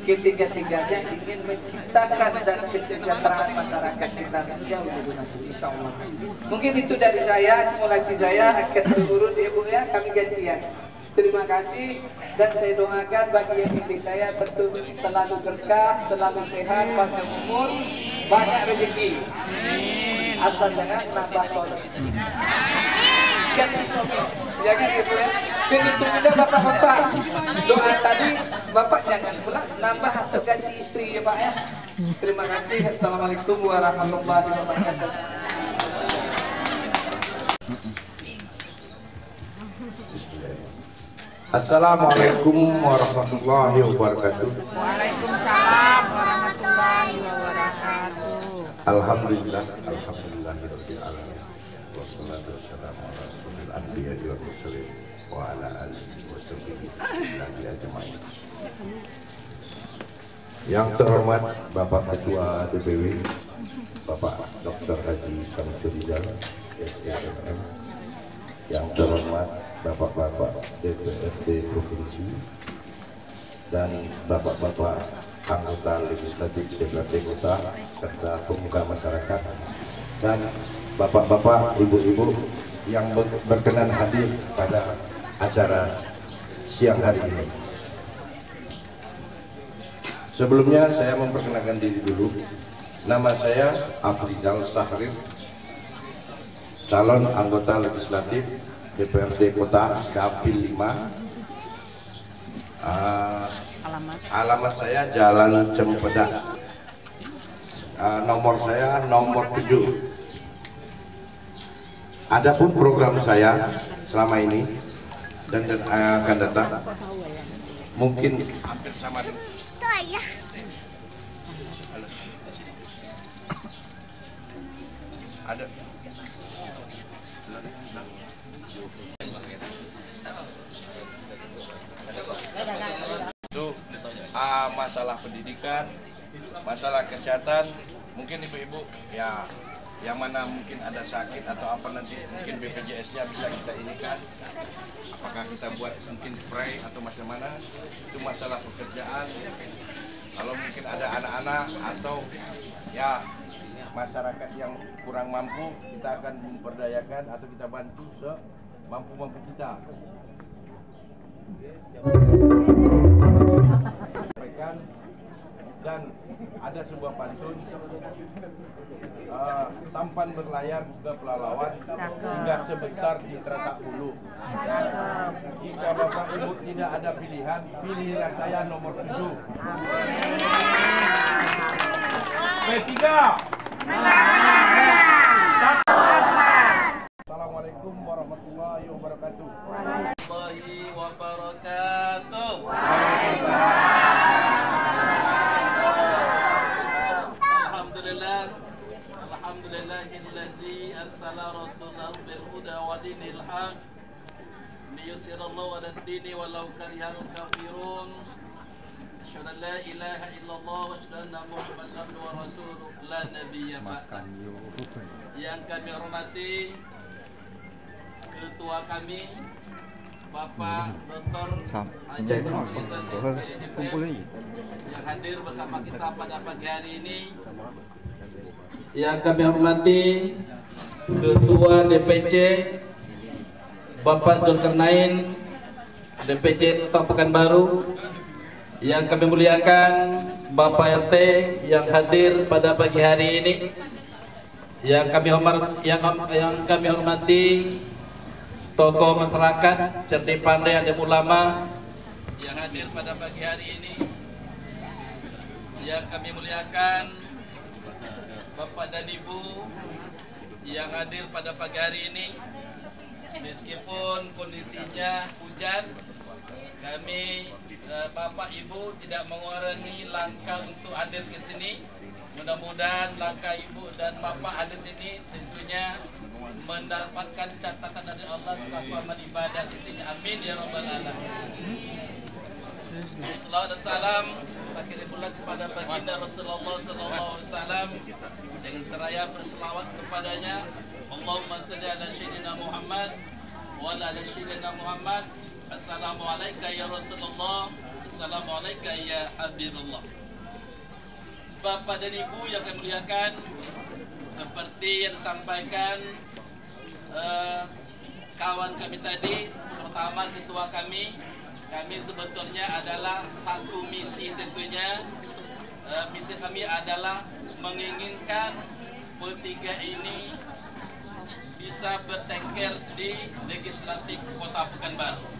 Ketiga-tiganya ingin menciptakan dan kesejahteraan masyarakat kita jauh lebih maju, insya Allah. Mungkin itu dari saya, simulasi saya akan diurut ya Bu ya, kami gantian. Terima kasih, dan saya doakan bagi yang pilih saya tentu selalu berkah, selalu sehat, panjang umur, banyak rezeki. Asal jangan nambah soleh. Ganti suami, jangan gitu ya. Begitu juga bapak-bapak, doa tadi bapak jangan pula nambah atau ganti istri ya Pak ya. Terima kasih. Assalamualaikum warahmatullahi wabarakatuh. Assalamualaikum warahmatullahi wabarakatuh. Waalaikumsalam warahmatullahi wabarakatuh. Alhamdulillah, alhamdulillahirabbil alamin. Wassalatu wassalamu ala asyrofil anbiya'i wal mursalin wa ala alihi washabihi ajmain. Yang terhormat Bapak Ketua DPW, Bapak Dr. Haji Syamsul Rizal, SSNM. Yang terhormat Bapak-bapak DPRD Provinsi dan Bapak-bapak anggota legislatif DPRD Kota serta pemuda masyarakat dan Bapak-bapak, Ibu-ibu yang berkenan hadir pada acara siang hari ini. Sebelumnya saya memperkenalkan diri dulu. Nama saya Afrizal Sahrir, calon anggota legislatif DPRD Kota Dapil 5. Alamat saya Jalan Cempedak. Nomor saya nomor 7. Adapun program saya selama ini dan akan datang mungkin hampir sama dengan ada itu masalah pendidikan, masalah kesehatan, mungkin ibu-ibu ya yang mana mungkin ada sakit atau apa nanti mungkin BPJS-nya bisa kita inikan, apakah kita buat mungkin spray atau macam mana, itu masalah pekerjaan. Kalau mungkin ada anak-anak atau ya masyarakat yang kurang mampu, kita akan memperdayakan atau kita bantu semampu-mampu kita. Dan ada sebuah pantun, sampan berlayar ke pelalawan hingga sebentar di Teratak Hulu. Jika Bapak Ibu tidak ada pilihan, pilihlah saya nomor 7. P3. Assalamualaikum warahmatullahi wabarakatuh. warahmatullahi wabarakatuh. Alhamdulillah, alhamdulillahillazi arsala rasulahu bil huda wa dinil haq liyusirallahu ala ad-dini walau karihal kafirun. Asyhadu an la ilaha illallah wa asyhadu anna Muhammadan abduhu wa rasuluh la nabiyya ba'da. Yang kami hormati ketua kami Bapak Dr. Haji Sultan yang hadir bersama kita pada pagi hari ini. Yang kami hormati Ketua DPC Bapak Zulkarnain DPC Kota Pekanbaru. Yang kami muliakan Bapak RT yang hadir pada pagi hari ini. Yang kami hormati tokoh masyarakat, cerdik pandai, alim ulama yang hadir pada pagi hari ini. Yang kami muliakan Bapak dan Ibu yang hadir pada pagi hari ini. Meskipun kondisinya hujan, kami Bapak Ibu tidak mengurangi langkah untuk hadir ke sini. Mudah-mudahan langkah Ibu dan Bapak hadir sini tentunya mendapatkan catatan dari Allah selaku amal ibadah sisinya. Amin ya rabbal alamin. Salawat dan salam akhir bulan kepada baginda Rasulullah sallallahu alaihi wasallam dengan seraya berselawat kepadanya. Allahumma shalli ala sayyidina Muhammad wa ala sayyidina Muhammad. Assalamualaikum ya Rasulullah. Assalamualaikum ya Habibullah. Bapak dan Ibu yang kami muliakan, seperti yang disampaikan kawan kami tadi, terutama ketua kami sebetulnya adalah satu misi tentunya. Misi kami adalah menginginkan P3 ini bisa bertengger di legislatif Kota Pekanbaru.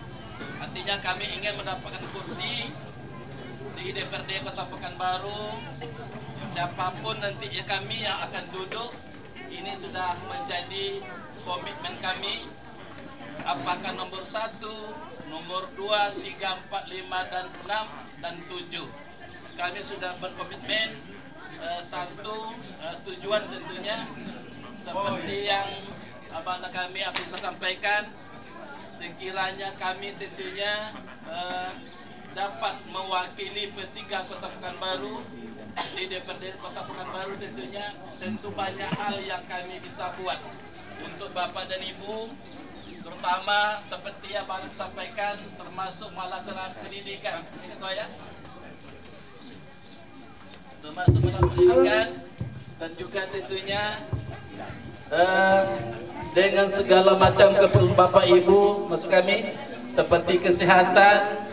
Artinya kami ingin mendapatkan kursi di DPRD Kota Pekanbaru. Siapapun nanti kami yang akan duduk, ini sudah menjadi komitmen kami. Apakah nomor 1, nomor 2, 3, 4, 5, dan 6, dan 7. Kami sudah berkomitmen satu tujuan tentunya. Seperti yang abang kami bisa sampaikan, sekiranya kami tentunya dapat mewakili P3 Kota Pekanbaru di DPRD Kota Pekanbaru, tentu banyak hal yang kami bisa buat untuk Bapak dan Ibu, terutama seperti yang Abang sampaikan, termasuk masalah pendidikan. Ini Ketua ya, termasuk masalah pendidikan, dan juga tentunya dengan segala macam keperluan Bapak Ibu maksud kami seperti kesehatan,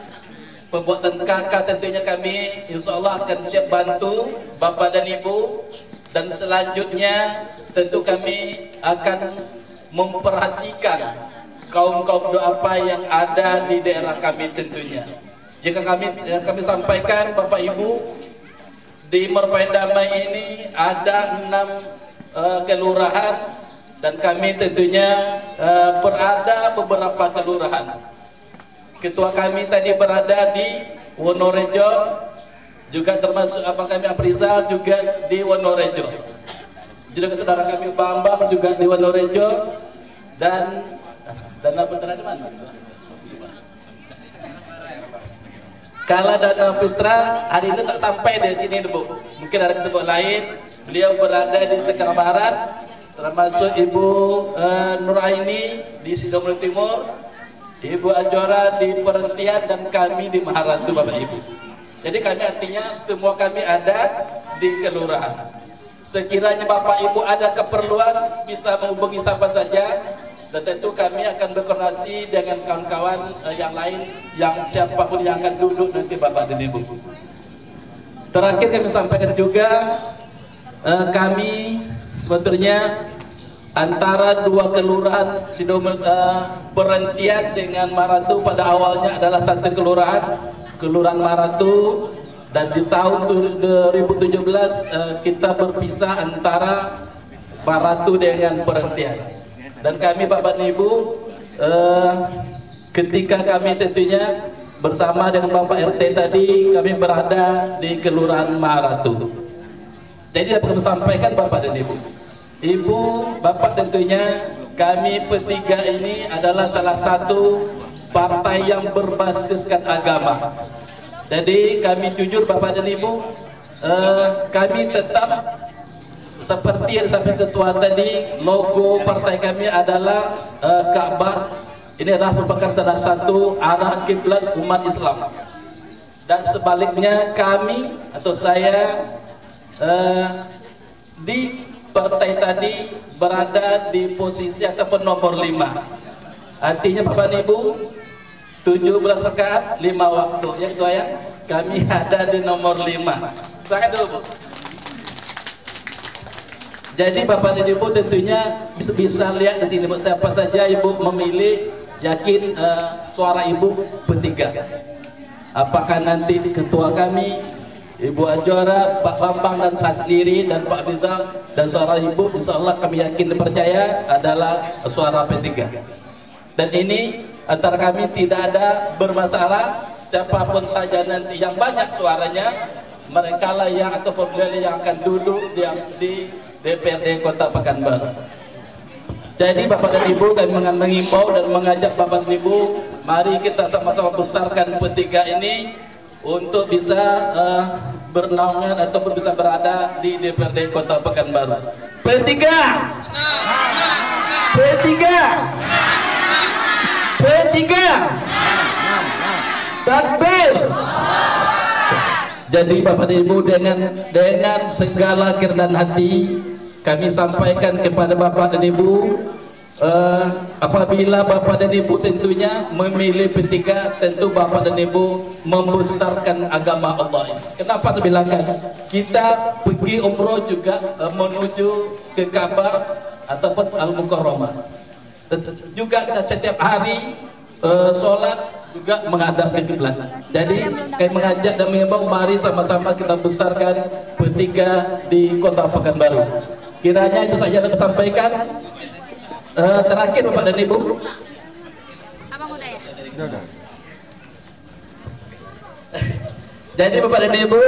pembuatan KK, tentunya kami insya Allah akan siap bantu Bapak dan Ibu. Dan selanjutnya tentu kami akan memperhatikan kaum-kaum doa yang ada di daerah kami tentunya. Jika kami sampaikan Bapak Ibu, di Merupakan Damai ini ada 6 kelurahan, dan kami tentunya berada beberapa kelurahan. Ketua kami tadi berada di Wonorejo, juga termasuk abang kami Aprizal juga di Wonorejo. Juga saudara kami Bambang juga di Wonorejo, dan Dana Putra di mana? Kala Dana Putra hari ini tak sampai di sini Bu. Mungkin ada kesibukan lain. Beliau berada di Tegal Barat, termasuk Ibu Nuraini di Sidomulyo Timur, Ibu Ajora di Perhentian, dan kami di Maharatu Bapak Ibu. Jadi kami artinya semua kami ada di kelurahan. Sekiranya Bapak Ibu ada keperluan bisa menghubungi siapa saja, dan tentu kami akan berkoordinasi dengan kawan-kawan yang lain, yang siapapun yang akan duduk nanti Bapak dan Ibu. Terakhir kami sampaikan juga, kami sebetulnya antara dua kelurahan Perhentian dengan Maratu pada awalnya adalah satu kelurahan Maratu, dan di tahun 2017 kita berpisah antara Maratu dengan Perhentian. Dan kami Bapak dan Ibu ketika kami tentunya bersama dengan Bapak RT tadi, kami berada di Kelurahan Maharatu. Jadi dapat kami sampaikan Bapak dan Ibu, Bapak tentunya kami bertiga ini adalah salah satu partai yang berbasiskan agama. Jadi kami jujur Bapak dan Ibu, kami tetap seperti yang disampaikan ketua tadi, logo partai kami adalah Ka'bah. Ini adalah merupakan salah satu arah kiblat umat Islam. Dan sebaliknya kami atau saya di partai tadi berada di posisi ataupun nomor 5. Artinya Bapak dan Ibu, 17 rakaat 5 waktu ya saya, kami ada di nomor 5. Saya dulu Bu. Jadi Bapak dan Ibu tentunya bisa lihat di sini Bu, siapa saja Ibu memilih, yakin suara Ibu bertiga. Apakah nanti ketua kami Ibu Ajora, Pak Bambang dan saya sendiri dan Pak Rizal dan suara Ibu, insya Allah kami yakin dan percaya adalah suara P3. Dan ini antara kami tidak ada bermasalah, siapapun saja nanti yang banyak suaranya, mereka lah yang atau pemilih yang akan duduk di DPRD Kota Pekanbaru. Jadi Bapak dan Ibu, kami mengimbau dan mengajak Bapak dan Ibu, mari kita sama-sama besarkan P3 ini untuk bisa bernaungan atau bisa berada di DPRD Kota Pekanbaru. P3, P3, P3, takbir. Jadi Bapak dan Ibu, dengan segala kerendahan hati kami sampaikan kepada Bapak dan Ibu, apabila Bapak dan Ibu tentunya memilih P3, tentu Bapak dan Ibu membesarkan agama Allah ini. Kenapa saya bilangkan? Kita pergi umroh juga menuju ke Ka'bah ataupun Al-Mukarramah. Juga kita setiap hari sholat juga menghadap ke kiblat. Jadi kami mengajak dan mengimbau, mari sama-sama kita besarkan P3 di Kota Pekanbaru. Kiranya itu saja dapat sampaikan. Terakhir Bapak dan Ibu. Abang udah ya? Udah. Jadi Bapak dan Ibu,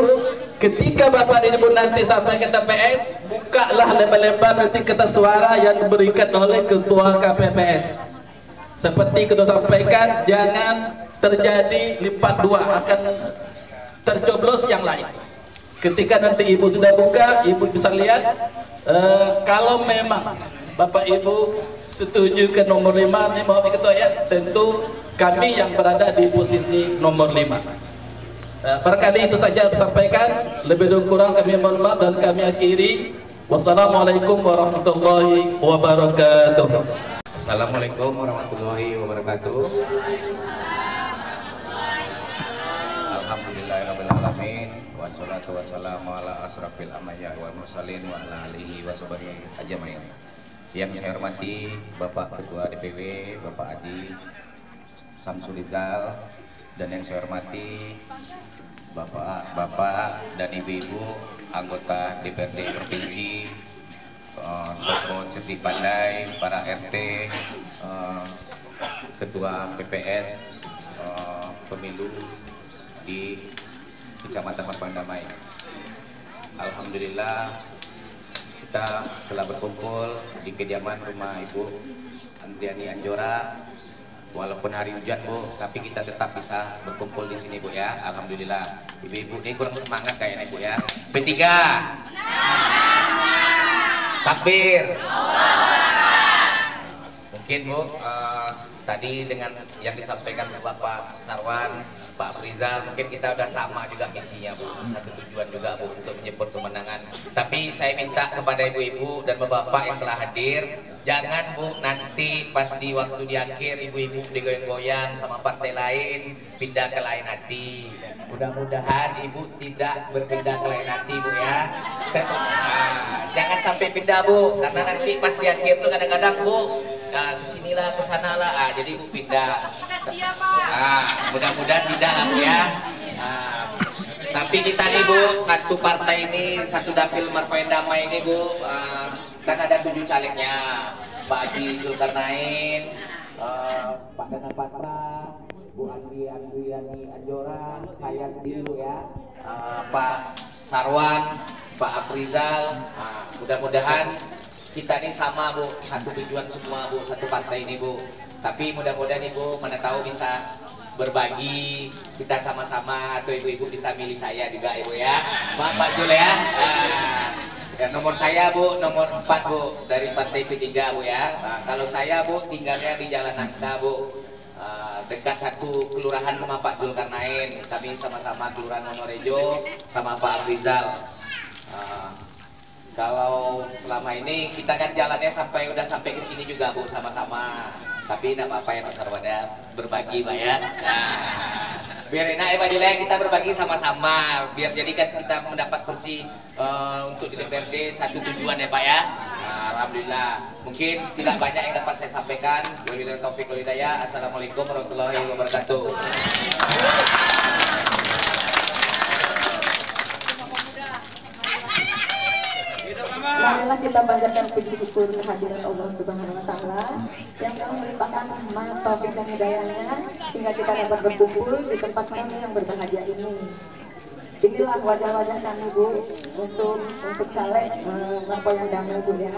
ketika Bapak dan Ibu nanti sampai ke TPS, bukalah lebar-lebar nanti kertas suara yang diberikan oleh Ketua KPPS. Seperti kita sampaikan, jangan terjadi lipat dua, akan tercoblos yang lain. Ketika nanti Ibu sudah buka, Ibu bisa lihat, kalau memang Bapak Ibu setuju ke nomor 5, nih Bapak Ketua ya, tentu kami yang berada di posisi nomor 5. Barangkali itu saja disampaikan, lebih dan kurang kami mohon maaf dan kami akhiri. Wassalamualaikum warahmatullahi wabarakatuh. Assalamualaikum warahmatullahi wabarakatuh. Alhamdulillahirabbil alamin, wassalatu wassalamu ala asrafil anbiya'i wal mursalin wa ala alihi washabihi ajmain. Yang saya hormati Bapak Ketua DPW, Bapak Adi Samsul Rizal, dan yang saya hormati Bapak dan Ibu-ibu anggota DPRD Provinsi, tokoh Seti Pandai, para RT, Ketua PPS, pemilu di Kecamatan Marpang Damai. Alhamdulillah kita telah berkumpul di kediaman rumah Ibu Andriani Anjora. Walaupun hari hujan Bu, tapi kita tetap bisa berkumpul di sini Bu ya. Alhamdulillah. Ibu-ibu ini kurang semangat kayaknya Bu ya. P3. Takbir. Mungkin Bu, tadi dengan yang disampaikan Bapak Sarwan, Pak Rizal, mungkin kita udah sama juga misinya Bu, satu tujuan juga Bu untuk menyebut kemenangan. Tapi saya minta kepada ibu-ibu dan bapak yang telah hadir, jangan Bu nanti pas di waktu di akhir ibu-ibu digoyang-goyang sama partai lain, pindah ke lain hati. Mudah-mudahan ibu tidak berpindah ke lain hati Bu ya. Jangan sampai pindah Bu, karena nanti pas di akhir tuh kadang-kadang Bu, kesinilah kesanalah, jadi Bu pindah. Mudah-mudahan tidak lah Bu ya. Tapi kita nih Bu, satu partai ini, satu dapil Marpang Damai ini Bu, kan ada 7 calegnya. Pak Haji Zulkarnain, Pak Dana Patra, Bu Andriani Anjora, saya sendiri Bu ya, Pak Sarwan, Pak Afrizal. Mudah-mudahan kita ini sama Bu, satu tujuan semua Bu, satu partai ini Bu. Tapi mudah-mudahan Ibu mana tahu bisa berbagi, kita sama-sama atau ibu-ibu bisa milih saya juga Ibu ya. Pak Jul ya. Ya, nomor saya Bu, nomor 4 Bu, dari Partai P3 Bu ya. Kalau saya Bu, tinggalnya di Jalan Nangka Bu, dekat satu kelurahan sama Pak Zulkarnain. Kami sama-sama kelurahan Monorejo sama Pak Afrizal. Kalau selama ini kita kan jalannya udah sampai ke sini juga Bu sama-sama. Tapi tidak apa-apa ya Mas Sarwada, berbagi Pak ya. Biar enak ya Pak Jule, kita berbagi sama-sama. Biar jadi kan kita mendapat kursi untuk di DPRD satu tujuan ya Pak ya. Alhamdulillah. Mungkin tidak banyak yang dapat saya sampaikan. Wabillahi taufiq wal hidayah. Assalamualaikum warahmatullahi wabarakatuh. Marilah kita panjatkan puji syukur kehadiran Allah Subhanahu wa Ta'ala yang telah melimpahkan rahmat, taufik dan hidayahnya hingga kita dapat berkumpul di tempat kami yang berbahagia ini. Inilah wajah-wajah kami Bu untuk caleg Marpoyan Damai Bu ya.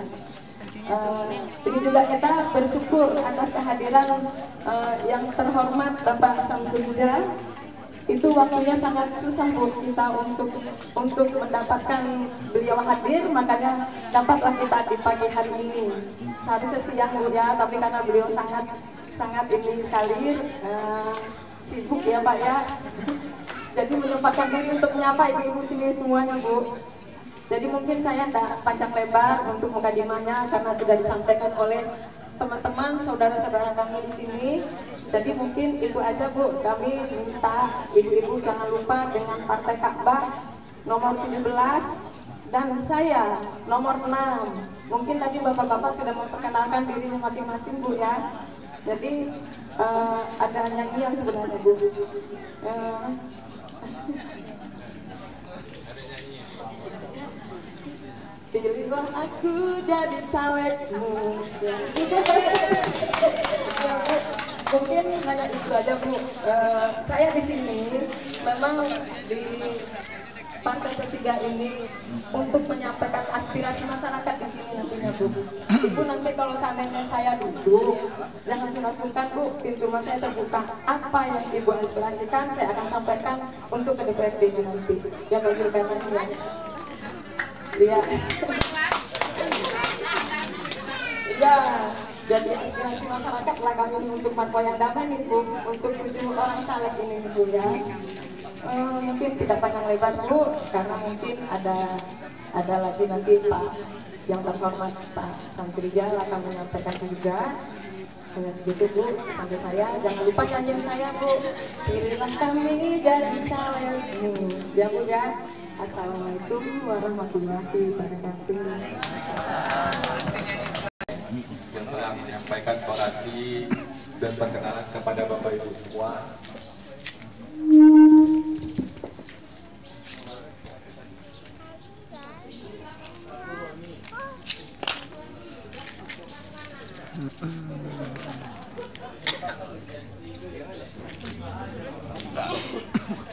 Ini juga kita bersyukur atas kehadiran yang terhormat Bapak Samsurija. Itu waktunya sangat susah Bu kita untuk mendapatkan beliau hadir, makanya dapatlah kita di pagi hari ini. Seharusnya siang Bu ya, tapi karena beliau sangat ini sekali sibuk ya Pak ya. Jadi menyempatkan diri untuk menyapa ibu-ibu sini semuanya Bu. Jadi mungkin saya tidak panjang lebar untuk mukadimahnya karena sudah disampaikan oleh teman-teman, saudara-saudara kami di sini. Jadi mungkin ibu aja Bu, kami minta ibu-ibu jangan lupa dengan Partai Ka'bah nomor 17 dan saya nomor 6. Mungkin tadi bapak-bapak sudah memperkenalkan dirinya masing-masing Bu ya. Jadi ada nyanyian sebenarnya Bu. Pilihlah aku jadi calegmu. Mungkin hanya itu aja Bu. Saya di sini memang di Partai P3 ini untuk menyampaikan aspirasi masyarakat di sini nantinya Bu. Ibu nanti kalau seandainya saya duduk, jangan sungkan-sungkan Bu, pintu rumah saya terbuka. Apa yang Ibu aspirasikan saya akan sampaikan untuk ke DPRD nanti. Ya Pak Zulkarnain ya. Iya. Ya, jadi aspirasi masyarakat lah kami untuk Marpoyan Damai nih Bu, untuk 7 orang caleg ini Bu ya. Mungkin tidak panjang lebar Bu, karena mungkin ada lagi nanti Pak yang terhormat Pak Samsurija akan menyampaikan juga. Hanya segitu Bu, sampai saya jangan lupa nyanyiin saya Bu. Pilihlah kami jadi calegmu ya Bu ya. Assalamualaikum warahmatullahi wabarakatuh. Yang telah menyampaikan orasi dan perkenalan kepada Bapak Ibu semua.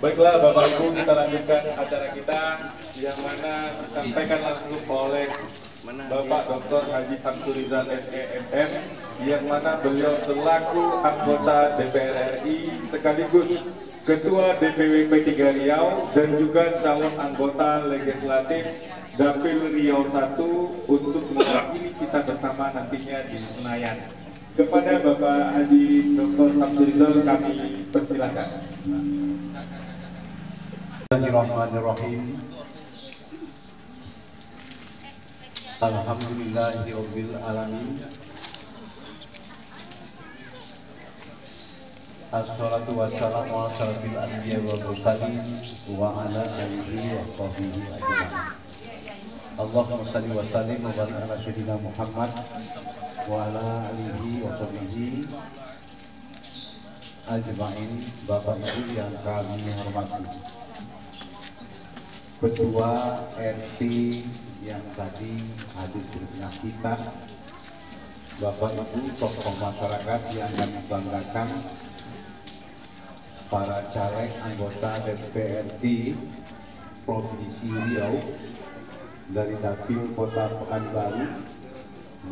Baiklah Bapak Ibu, kita lanjutkan acara kita yang mana disampaikan langsung oleh Bapak Dr. Haji Samsuriza SEMM, yang mana beliau selaku anggota DPR RI sekaligus Ketua DPW P3 Riau dan juga calon anggota legislatif Dapil Riau 1 untuk mewakili kita bersama nantinya di Senayan. Kepada Bapak Haji Dr. Samsuriza kami persilakan. Bismillahirrahmanirrahim. Alhamdulillahirabbil alamin. Assalatu wassalamu ala asyrafil anbiya wal mursalin wa ala alihi wa sahbihi ajma'in. Allahumma shalli wa sallim wa barik ala sayyidina Muhammad wa ala alihi wa sahbihi ajma'in. Bapak Ibu yang kami hormati, Ketua RT yang tadi hadir di tengah kita, Bapak Ibu tokoh masyarakat yang kami banggakan, para caleg anggota DPRD Provinsi Riau dari Dapil Kota Pekanbaru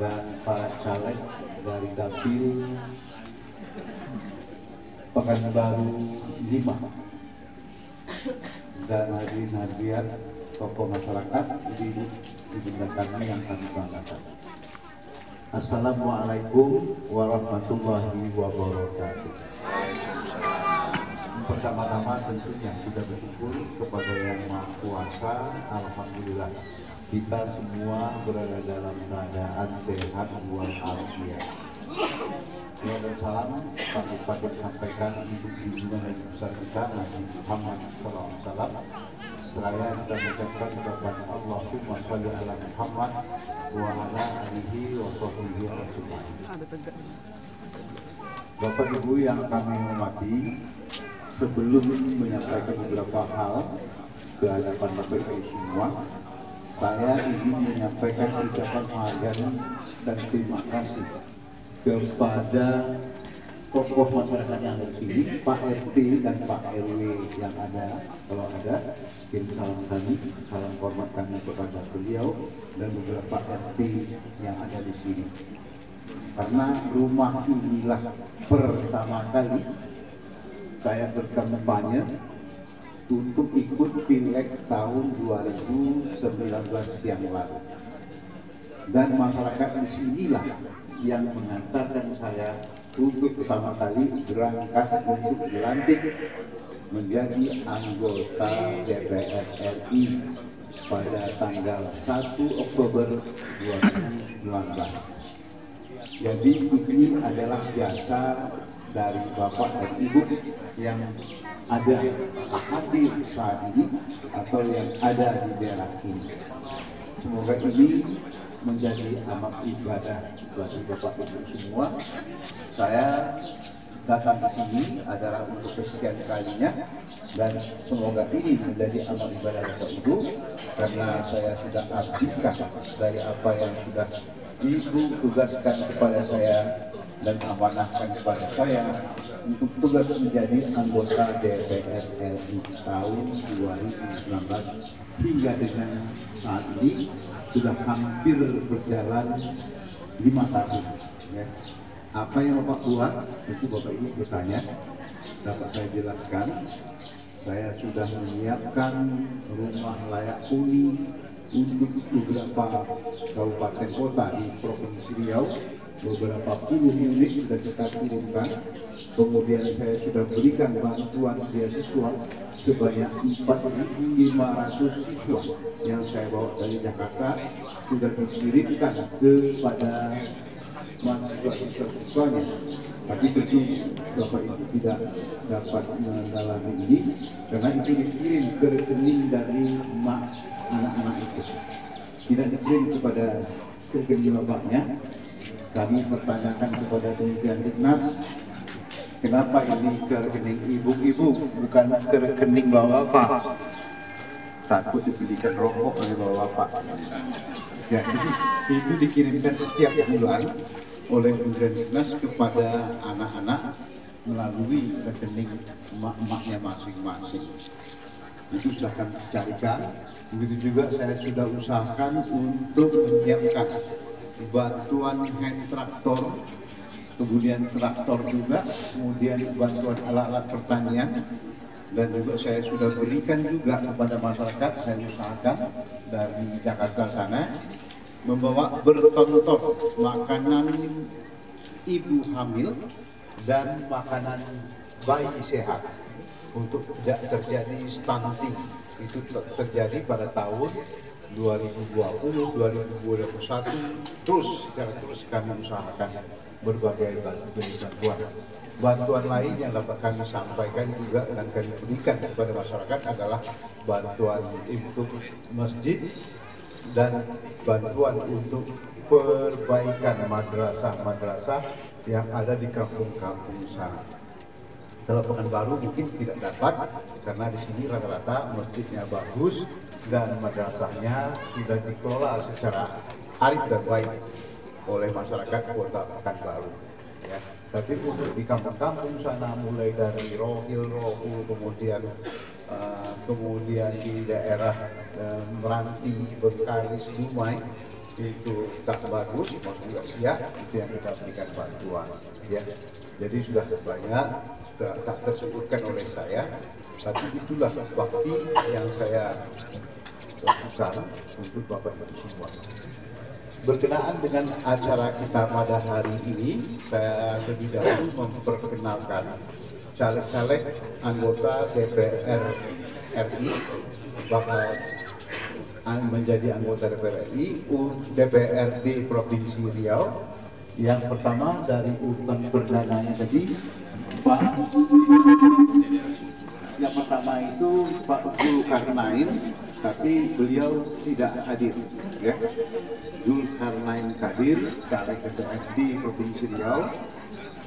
dan para caleg dari Dapil Pekanbaru 5 dan hadirin-hadirat tokoh masyarakat di kami yang kami banggakan. Assalamualaikum warahmatullahi wabarakatuh. Pertama-tama tentunya sudah bersyukur kepada Yang Maha Kuasa. Alhamdulillah kita semua berada dalam keadaan sehat walafiat. Dan salam kami sampaikan untuk junjungan yang besar kita Nabi Muhammad SAW. Seraya kita mengucapkan kepada Allahumma sholli ala Muhammad wa ala alihi wa sahbihi ajmain. Bapak Ibu yang kami hormati, sebelum menyampaikan beberapa hal ke hadapan Bapak Ibu semua, saya ingin menyampaikan ucapan penghargaan dan terima kasih kepada tokoh masyarakat yang ada di sini, Pak RT dan Pak RW yang ada, kalau ada, kirim salam kami, salam hormat kami kepada beliau dan beberapa RT yang ada di sini. Karena rumah inilah pertama kali saya berkampanye untuk ikut Pileg tahun 2019 yang lalu. Dan masyarakat di sinilah yang mengantarkan saya untuk pertama kali berangkat untuk dilantik menjadi anggota DPR RI pada tanggal 1 Oktober 2019. Jadi ini adalah jasa dari Bapak dan Ibu yang ada hadir saat ini atau yang ada di daerah ini. Semoga ini menjadi amal ibadah bagi Bapak Ibu semua. Saya datang ke sini adalah untuk kesekian kalinya dan semoga ini menjadi amal ibadah Bapak Ibu karena saya sudah abdikan dari apa yang sudah Ibu tugaskan kepada saya dan amanahkan kepada saya untuk tugas menjadi anggota DPR RI tahun 2019 hingga dengan saat ini sudah hampir berjalan 5 tahun. Ya. Apa yang Bapak buat, itu Bapak Ibu bertanya, dapat saya jelaskan. Saya sudah menyiapkan rumah layak huni untuk beberapa kabupaten kota di Provinsi Riau. Beberapa puluh unit sudah kita kirimkan. Kemudian saya sudah berikan bantuan beasiswa sebanyak 4.500 siswa yang saya bawa dari Jakarta sudah dikirimkan kepada mahasiswa-siswanya. Tapi tentu Bapak Ibu tidak dapat mendalami ini karena itu dikirim ke rekening dari anak-anak itu, tidak dikirim kepada rekening bapaknya. Kami pertanyakan kepada Kementerian Diknas, kenapa ini ke rekening ibu-ibu bukan ke rekening bapak? Takut dibelikan rokok oleh bapak. Jadi itu dikirimkan setiap bulan oleh Kementerian Diknas kepada anak-anak melalui rekening emak-emaknya masing-masing. Itu sudah kami carikan. Begitu juga saya sudah usahakan untuk menyiapkan bantuan hand traktor, kemudian traktor juga, kemudian bantuan alat-alat pertanian, dan juga saya sudah berikan juga kepada masyarakat. Saya usahakan dari Jakarta sana membawa berton-ton makanan ibu hamil dan makanan bayi sehat untuk tidak terjadi stunting. Itu terjadi pada tahun 2020, 2021, terus kami usahakan berbagai bantuan. Bantuan lain yang dapat kami sampaikan juga dan kami berikan kepada masyarakat adalah bantuan untuk masjid dan bantuan untuk perbaikan madrasah-madrasah yang ada di kampung-kampung sana. Kalau Pekanbaru mungkin tidak dapat karena di sini rata-rata masjidnya bagus dan madrasahnya sudah dikelola secara arif dan baik. oleh masyarakat Kota Pekanbaru. Ya. Tapi untuk di kampung-kampung sana, mulai dari Rohil, Rohu, kemudian di daerah Meranti, Bengkalis, Dumai, itu tak bagus, mau juga siap, itu yang kita berikan bantuan. Ya. Jadi sudah banyak, sudah tak tersebutkan oleh saya, tapi itulah bakti yang saya lakukan untuk Bapak Ibu semua. Berkenaan dengan acara kita pada hari ini, saya lebih dahulu memperkenalkan caleg-caleg anggota DPR RI bakal menjadi anggota DPR RI DPRD Provinsi Riau. Yang pertama dari urutan perdananya tadi, Pak. Yang pertama itu Pak Zulkarnain, tapi beliau tidak hadir. Ya. Zulkarnain Kadir, caleg DPRD Provinsi Riau,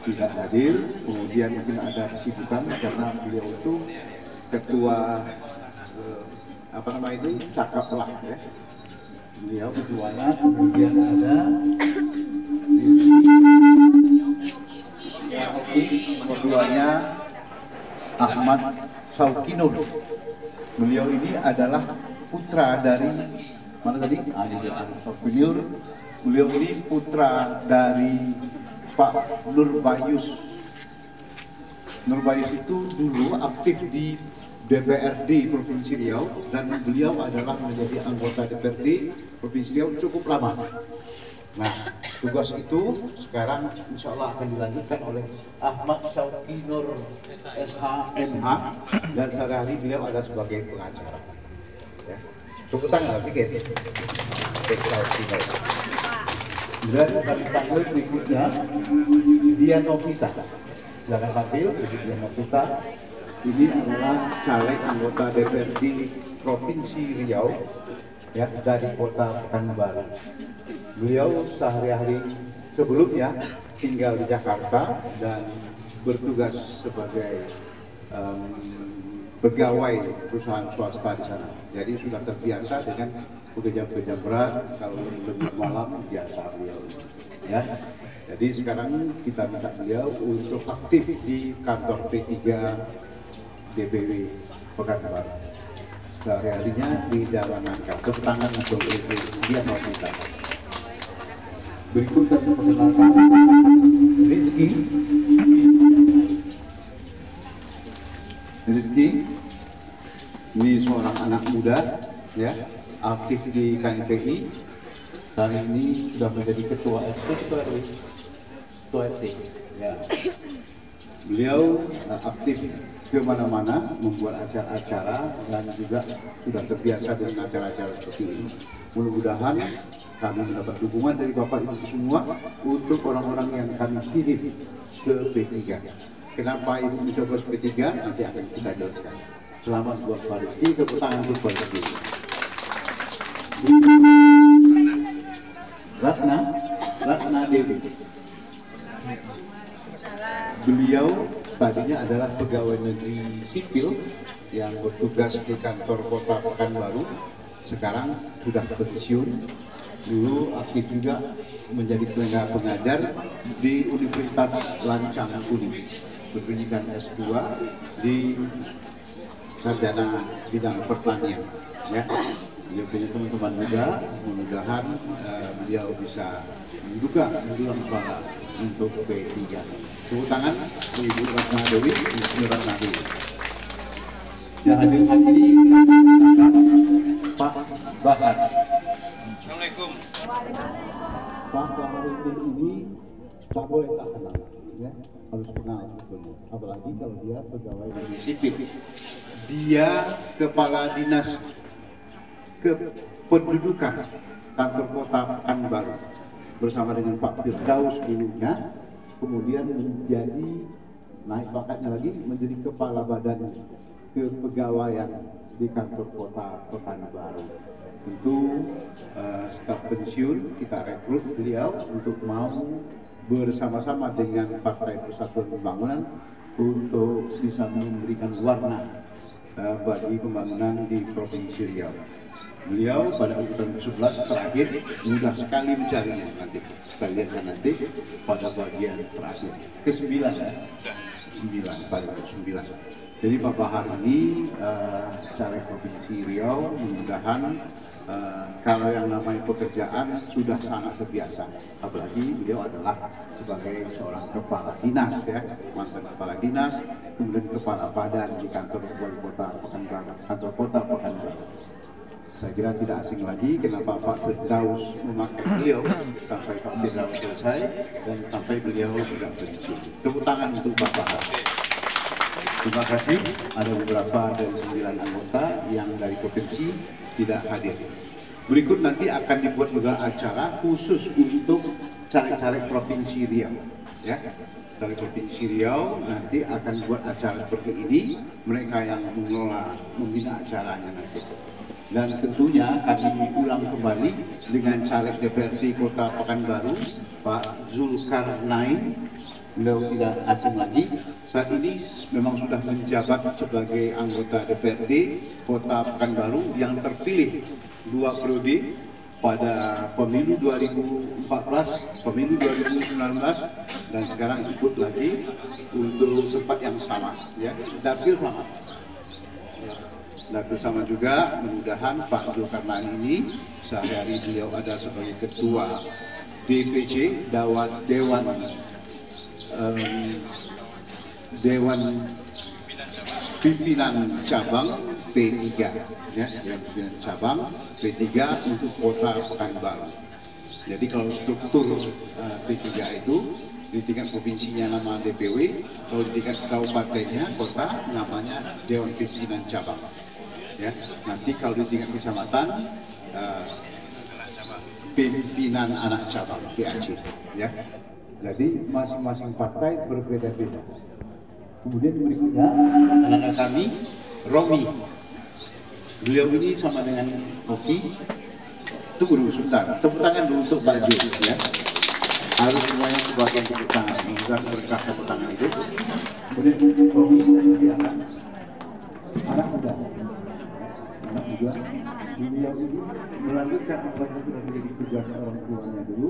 tidak hadir. Kemudian mungkin ada kesibukan karena beliau itu ketua Cakaplah, ya. Beliau ketuanya. Kemudian ada ketuanya Ahmad Saukinur. Beliau ini adalah putra dari mana tadi? Saukinur. Beliau ini putra dari Pak Nurbayus. Nurbayus itu dulu aktif di DPRD Provinsi Riau dan beliau adalah menjadi anggota DPRD Provinsi Riau cukup lama. Nah, tugas itu sekarang insya Allah akan dilanjutkan oleh Ahmad Saukinur SH.MH dan sehari-hari beliau ada sebagai pengacara. Ya. Tepuk tangan sedikit. Dan kami panggil berikutnya Dian Novita. Jangan panggil Dian Novita. Ini adalah caleg anggota DPRD Provinsi Riau, ya, dari Kota Pekanbaru. Beliau sehari-hari sebelumnya tinggal di Jakarta dan bertugas sebagai pegawai perusahaan swasta di sana. Jadi sudah terbiasa dengan pekerjaan-pekerjaan berat, kalau lebih malam biasa beliau. Ya. Jadi sekarang kita minta beliau untuk aktif di kantor P3 DPW Pekanbaru. Sehari-harinya di dalam rangka tangan atau dia mau minta. Berikut kami perkenalkan Rizky. Rizky ini seorang anak muda, ya, aktif di KNPI. Saat ini sudah menjadi ketua RT. Ya. Beliau aktif ke mana-mana membuat acara-acara dan juga sudah terbiasa dengan acara-acara seperti ini. Mudah-mudahan kami mendapat dukungan dari Bapak Ibu semua untuk orang-orang yang kami kirim ke P3. Kenapa Ibu mencoba P3? Nanti akan kita jelaskan. Selamat buat Pak Rizky, tepuk tangan untuk Pak Rizky. Ratna Dewi. Beliau tadinya adalah pegawai negeri sipil yang bertugas di kantor Kota Pekanbaru. Sekarang sudah pensiun. Dulu aktif juga menjadi tenaga pengajar di Universitas Lancang Kuning, berpendidikan S2 di sarjana bidang pertanian. Ya, beliau punya teman-teman juga. Mudah-mudahan beliau bisa mendulang suara untuk P3. Tepuk tangan Ibu Ratna Dewi, Ibu Ratna Dewi. Yang hadir hari ini Pak Bahar. Assalamualaikum. Pak Bahar ini tak boleh tak kenal, ya, harus kenal sebetulnya. Apalagi kalau dia pegawai negeri sipil. Dia kepala dinas kependudukan kantor Kota Pekanbaru bersama dengan Pak Firdaus dulunya, kemudian menjadi naik pangkatnya lagi menjadi kepala badan kepegawaian di kantor Kota Pekanbaru. Tentu setelah pensiun kita rekrut beliau untuk mau bersama-sama dengan Partai Persatuan Pembangunan untuk bisa memberikan warna bagi pembangunan di Provinsi Riau. Beliau pada urutan ke-11 terakhir mudah sekali mencarinya nanti. Kita lihatkan nanti pada bagian terakhir. Ke-9 ya? 9, pada ke-9. Jadi Pak Bahar ini caleg Provinsi Riau, mudah-mudahan kalau yang namanya pekerjaan sudah sangat terbiasa. Apalagi beliau adalah sebagai seorang kepala dinas ya, mantan kepala dinas, kemudian kepala badan di kantor wali kota Pekanbaru, kantor kota Pekanbaru. Saya kira tidak asing lagi kenapa Pak Firdaus memakai beliau sampai Pak Firdaus selesai dan sampai beliau sudah pensiun. Tepuk tangan untuk Pak Bahar. Terima kasih. Ada beberapa dari 9 anggota yang dari provinsi tidak hadir. Berikut nanti akan dibuat juga acara khusus untuk caleg-caleg Provinsi Riau. Ya, dari Provinsi Riau nanti akan buat acara seperti ini. Mereka yang mengelola, membina acaranya nanti. Dan tentunya kami ulang kembali dengan caleg DPRD Kota Pekanbaru, Pak Zulkarnain. Beliau tidak asing lagi. Saat ini memang sudah menjabat sebagai anggota DPRD Kota Pekanbaru yang terpilih 2 periode pada pemilu 2014, pemilu 2019, dan sekarang ikut lagi untuk tempat yang sama, ya, dapil sama. Dapil sama juga. Mudah-mudahan Pak Zulkarnain ini sehari-hari beliau ada sebagai ketua DPC Dewan Pimpinan Cabang P3 ya, Dewan Pimpinan Cabang P3 untuk Kota Pekanbaru. Jadi kalau struktur P3 itu di tingkat provinsinya nama DPW, kalau di tingkat kabupatennya kota namanya Dewan Pimpinan Cabang. Ya, nanti kalau di tingkat kecamatan Pimpinan Anak Cabang PAC ya. Jadi masing-masing partai berbeda-beda. Kemudian berikutnya anak-anak kami Romi. Beliau ini sama dengan Rocky. Tunggu dulu sebentar. Tepuk tangan dulu untuk Pak J ya. Harus semuanya sebagian tepuk tangan. Mudah berkah tepuk tangan itu. Kemudian Romi silakan. Anak muda. Anak muda. Beliau ini melanjutkan apa yang sudah menjadi tugas orang tuanya dulu,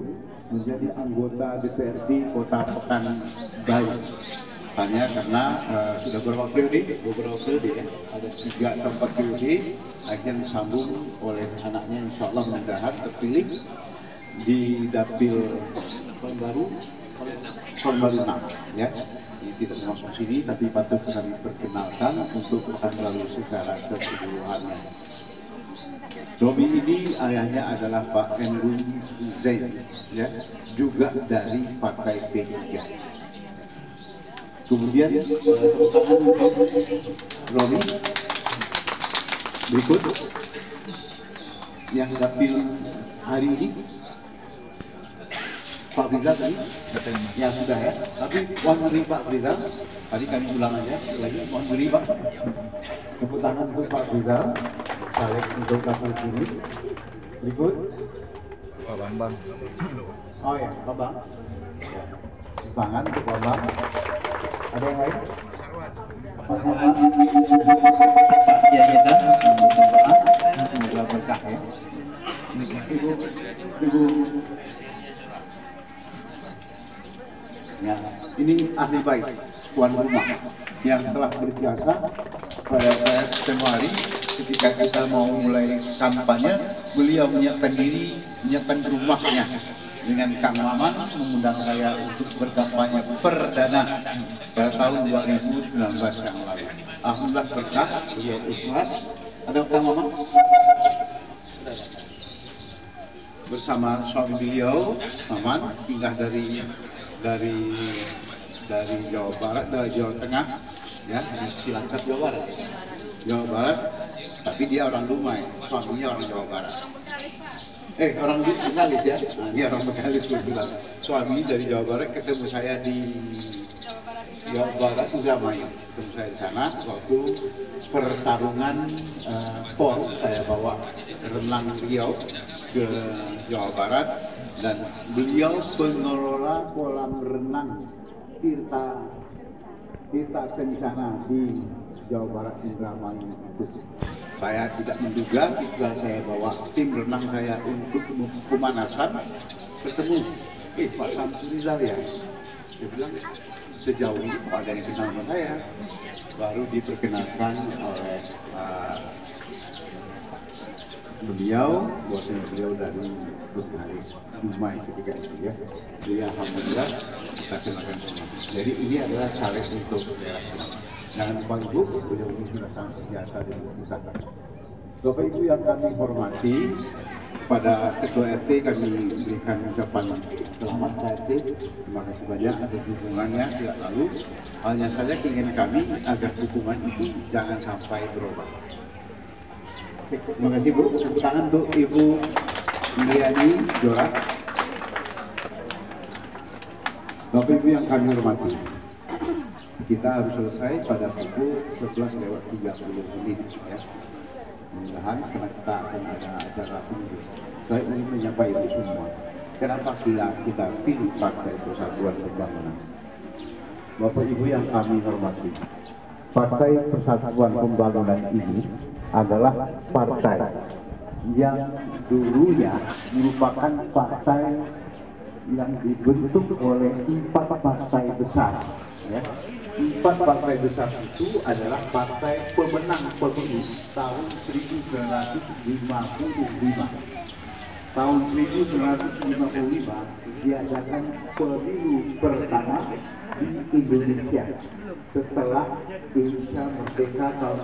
menjadi anggota DPRD Kota Pekanbaru. Hanya karena sudah beberapa periode ya, ada 3 atau 4 periode, akhirnya disambung oleh anaknya, insya Allah mudah-mudahan terpilih di dapil Pekanbaru 6 ya. Ini tidak termasuk sini, tapi patut kami perkenalkan untuk Pekanbaru secara keseluruhannya. Romi ini ayahnya adalah Pak Emrun Zain, ya, juga dari Partai P3. Kemudian Romi berikut yang dapil hari ini Pak Rizal tadi, ya sudah ya. Tapi mohon beri Pak Rizal, tadi kami ulang aja lagi, mohon beri Pak. Tepuk tangan untuk Pak Rizal, caleg untuk dapil sini. Berikut Pak Bambang. Oh ya, Pak Bambang. Tepuk tangan untuk Pak Bambang. Ada yang lain? Pak Bambang. Ya kita semoga berkah ya. Ibu. Ya, ini ahli baik, tuan rumah yang telah berjasa pada saat tempoh hari ketika kita mau mulai kampanye, beliau menyiapkan diri, menyiapkan rumahnya dengan Kang Maman, mengundang saya untuk berkampanye perdana pada tahun 2019 yang lalu. Alhamdulillah berkah, beliau ikhlas. Ada Kang Maman? Bersama suami beliau, Maman, pindah dari Jawa Barat, dari Jawa Tengah, ya, Cilacap Jawa Barat, Jawa Barat, tapi dia orang Dumai, suaminya orang Jawa Barat. Orang Betawi ya, nah, dia orang Betawi kebetulan. Suami dari Jawa Barat ketemu saya di Jawa Barat, Indramayu, ketemu saya di sana waktu pertarungan PON, saya bawa renang Riau ke Jawa Barat. Dan beliau pengelola kolam renang Tirta Kencana di Jawa Barat Indramayu itu. Saya tidak menduga ketika saya bawa tim renang saya untuk pemanasan, ketemu Pak Samsul Rizal ya. Dia bilang sejauh ini ada yang kenal sama saya. Baru diperkenalkan oleh beliau, bahwasanya beliau dari hari Jumat ketika itu ya. Dia alhamdulillah kita kenalkan semua. Jadi ini adalah caleg untuk daerah. Jangan lupa Ibu, beliau ini sudah sangat biasa di kita. Bapak Ibu yang kami hormati, pada Ketua RT kami berikan ucapan selamat RT. Terima kasih banyak atas dukungannya tidak lalu. Hanya saja ingin kami agar dukungan itu jangan sampai berubah. Terima kasih Bu. Tepuk tangan untuk Ibu Indriani Jorak. Bapak Ibu yang kami hormati, kita harus selesai pada pukul 11:30 ya. Mudah-mudahan karena kita akan ada acara ini. Saya ingin menyampaikan itu semua. Kenapa kita pilih Partai Persatuan Pembangunan? Bapak Ibu yang kami hormati, Partai Persatuan Pembangunan ini adalah partai yang dulunya merupakan partai yang dibentuk oleh 4 partai besar. Ya. 4 partai besar itu adalah partai pemenang pemilu tahun 1955. Tahun 1955 diadakan pemilu pertama di Indonesia setelah Indonesia merdeka tahun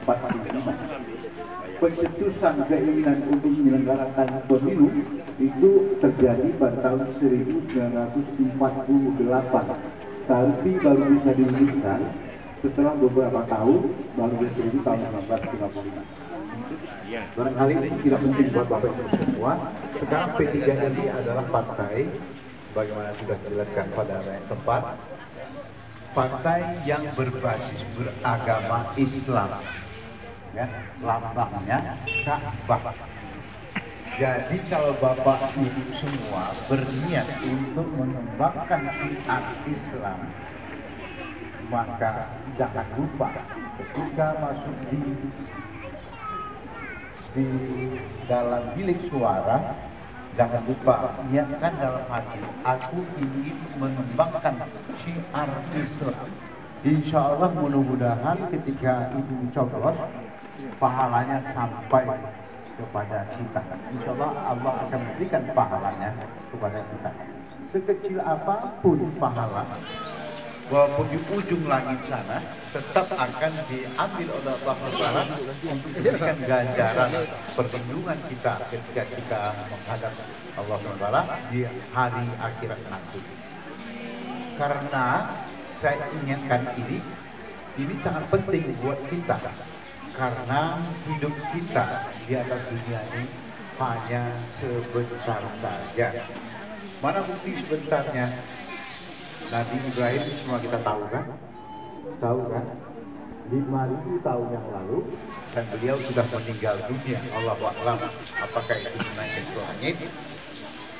1945. Pencetusan keinginan untuk menyelenggarakan pemilu itu terjadi pada tahun 1948. Tapi baru bisa diwujudkan setelah beberapa tahun, baru bisa diwujud tahun 1935. Barangkali ini tidak penting buat Bapak Ibu semua. Sekarang P3 ini adalah partai, bagaimana sudah dijelaskan pada tempat, partai yang berbasis beragama Islam. Ya, lambangnya Ka'bah. Jadi kalau Bapak Ibu semua berniat untuk mengembangkan syiar Islam, maka jangan lupa ketika masuk di dalam bilik suara, jangan lupa niatkan dalam hati, aku ingin mengembangkan syiar Islam. Insya Allah mudah-mudahan ketika Ibu coblos, pahalanya sampai kepada kita. Insya Allah akan memberikan pahalanya kepada kita. Sekecil apapun pahala, walaupun di ujung langit sana, tetap akan diambil oleh Allah Taala untuk memberikan ganjaran perlindungan kita ketika kita menghadap Allah Taala di hari akhirat nanti. Karena saya ingatkan ini sangat penting buat kita. Karena hidup kita di atas dunia ini hanya sebentar saja. Mana bukti sebentarnya? Nabi Ibrahim semua kita tahu kan? Tahu kan? 5.000 tahun yang lalu dan beliau sudah meninggal dunia. Allahu a'lam apakah itu naik ke langit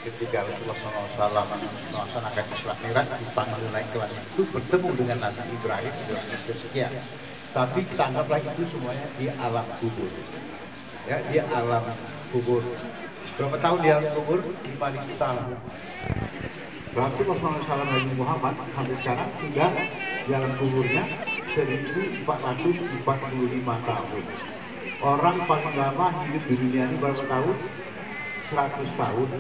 ketika Rasulullah SAW melaksanakan Isra Mi'raj dipanggil naik ke langit itu bertemu dengan Nabi Ibrahim di langit kesekian. Tapi kita anggaplah itu semuanya di alam kubur. Ya, di alam kubur. Berapa tahun di alam kubur? 5.000 tahun. Berarti Rasulullah SAW Muhammad sampai sekarang sudah di alam kuburnya 1445 tahun. Orang paling lama hidup di dunia ini berapa tahun? 100 tahun.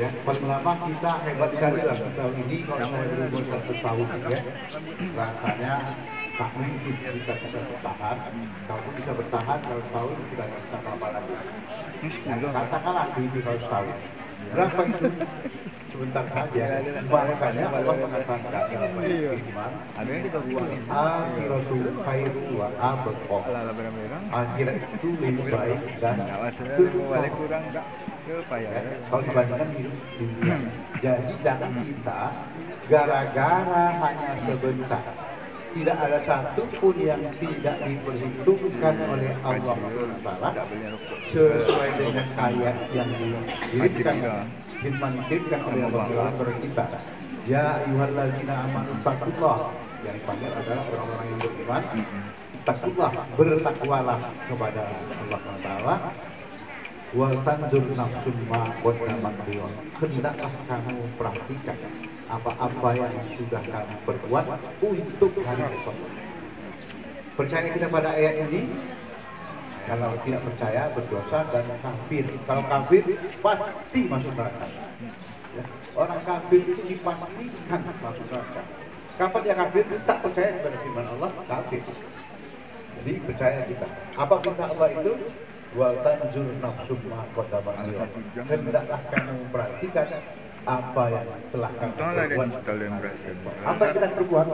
Ya, paling lama kita hebat sekali lah tahun ini kalau saya berumur 100 tahun ya. Rasanya tak mungkin kita bisa bertahan. Kalau bisa bertahan 100 tahun sudah bisa apa lagi. Katakanlah itu 100 tahun. Berapa itu? Sebentar saja. Makanya Allah mengatakan dalam firman, akhiratul khairu wa abqa. Akhirat itu lebih baik dan kurang. Kalau dibandingkan hidup di dunia. Jadi jangan kita gara-gara hanya sebentar. Tidak ada satupun yang tidak diperhitungkan oleh Allah Taala sesuai dengan ayat yang dimanfaatkan oleh Allah kepada kita. Ya ayyuhallazina amanu taqullah yang dipanggil adalah orang-orang yang beriman. Bertakwalah kepada Allah Taala. Wa tanzur nafsum ma qaddamat liwat. Hendaklah kamu perhatikan apa-apa yang sudah kamu perbuat untuk hari esok. Percaya kita pada ayat ini? Kalau tidak percaya berdosa dan kafir. Kalau kafir pasti masuk neraka. Ya. Orang kafir itu dipastikan masuk neraka. Kapan dia kafir? Tak percaya kepada firman Allah, kafir. Jadi percaya kita. Apa perintah Allah itu? Wa tanzur nafsum ma qaddamat liwat. Hendaklah kamu perhatikan apa yang telah kamu perbuat. Apa yang kita perbuat?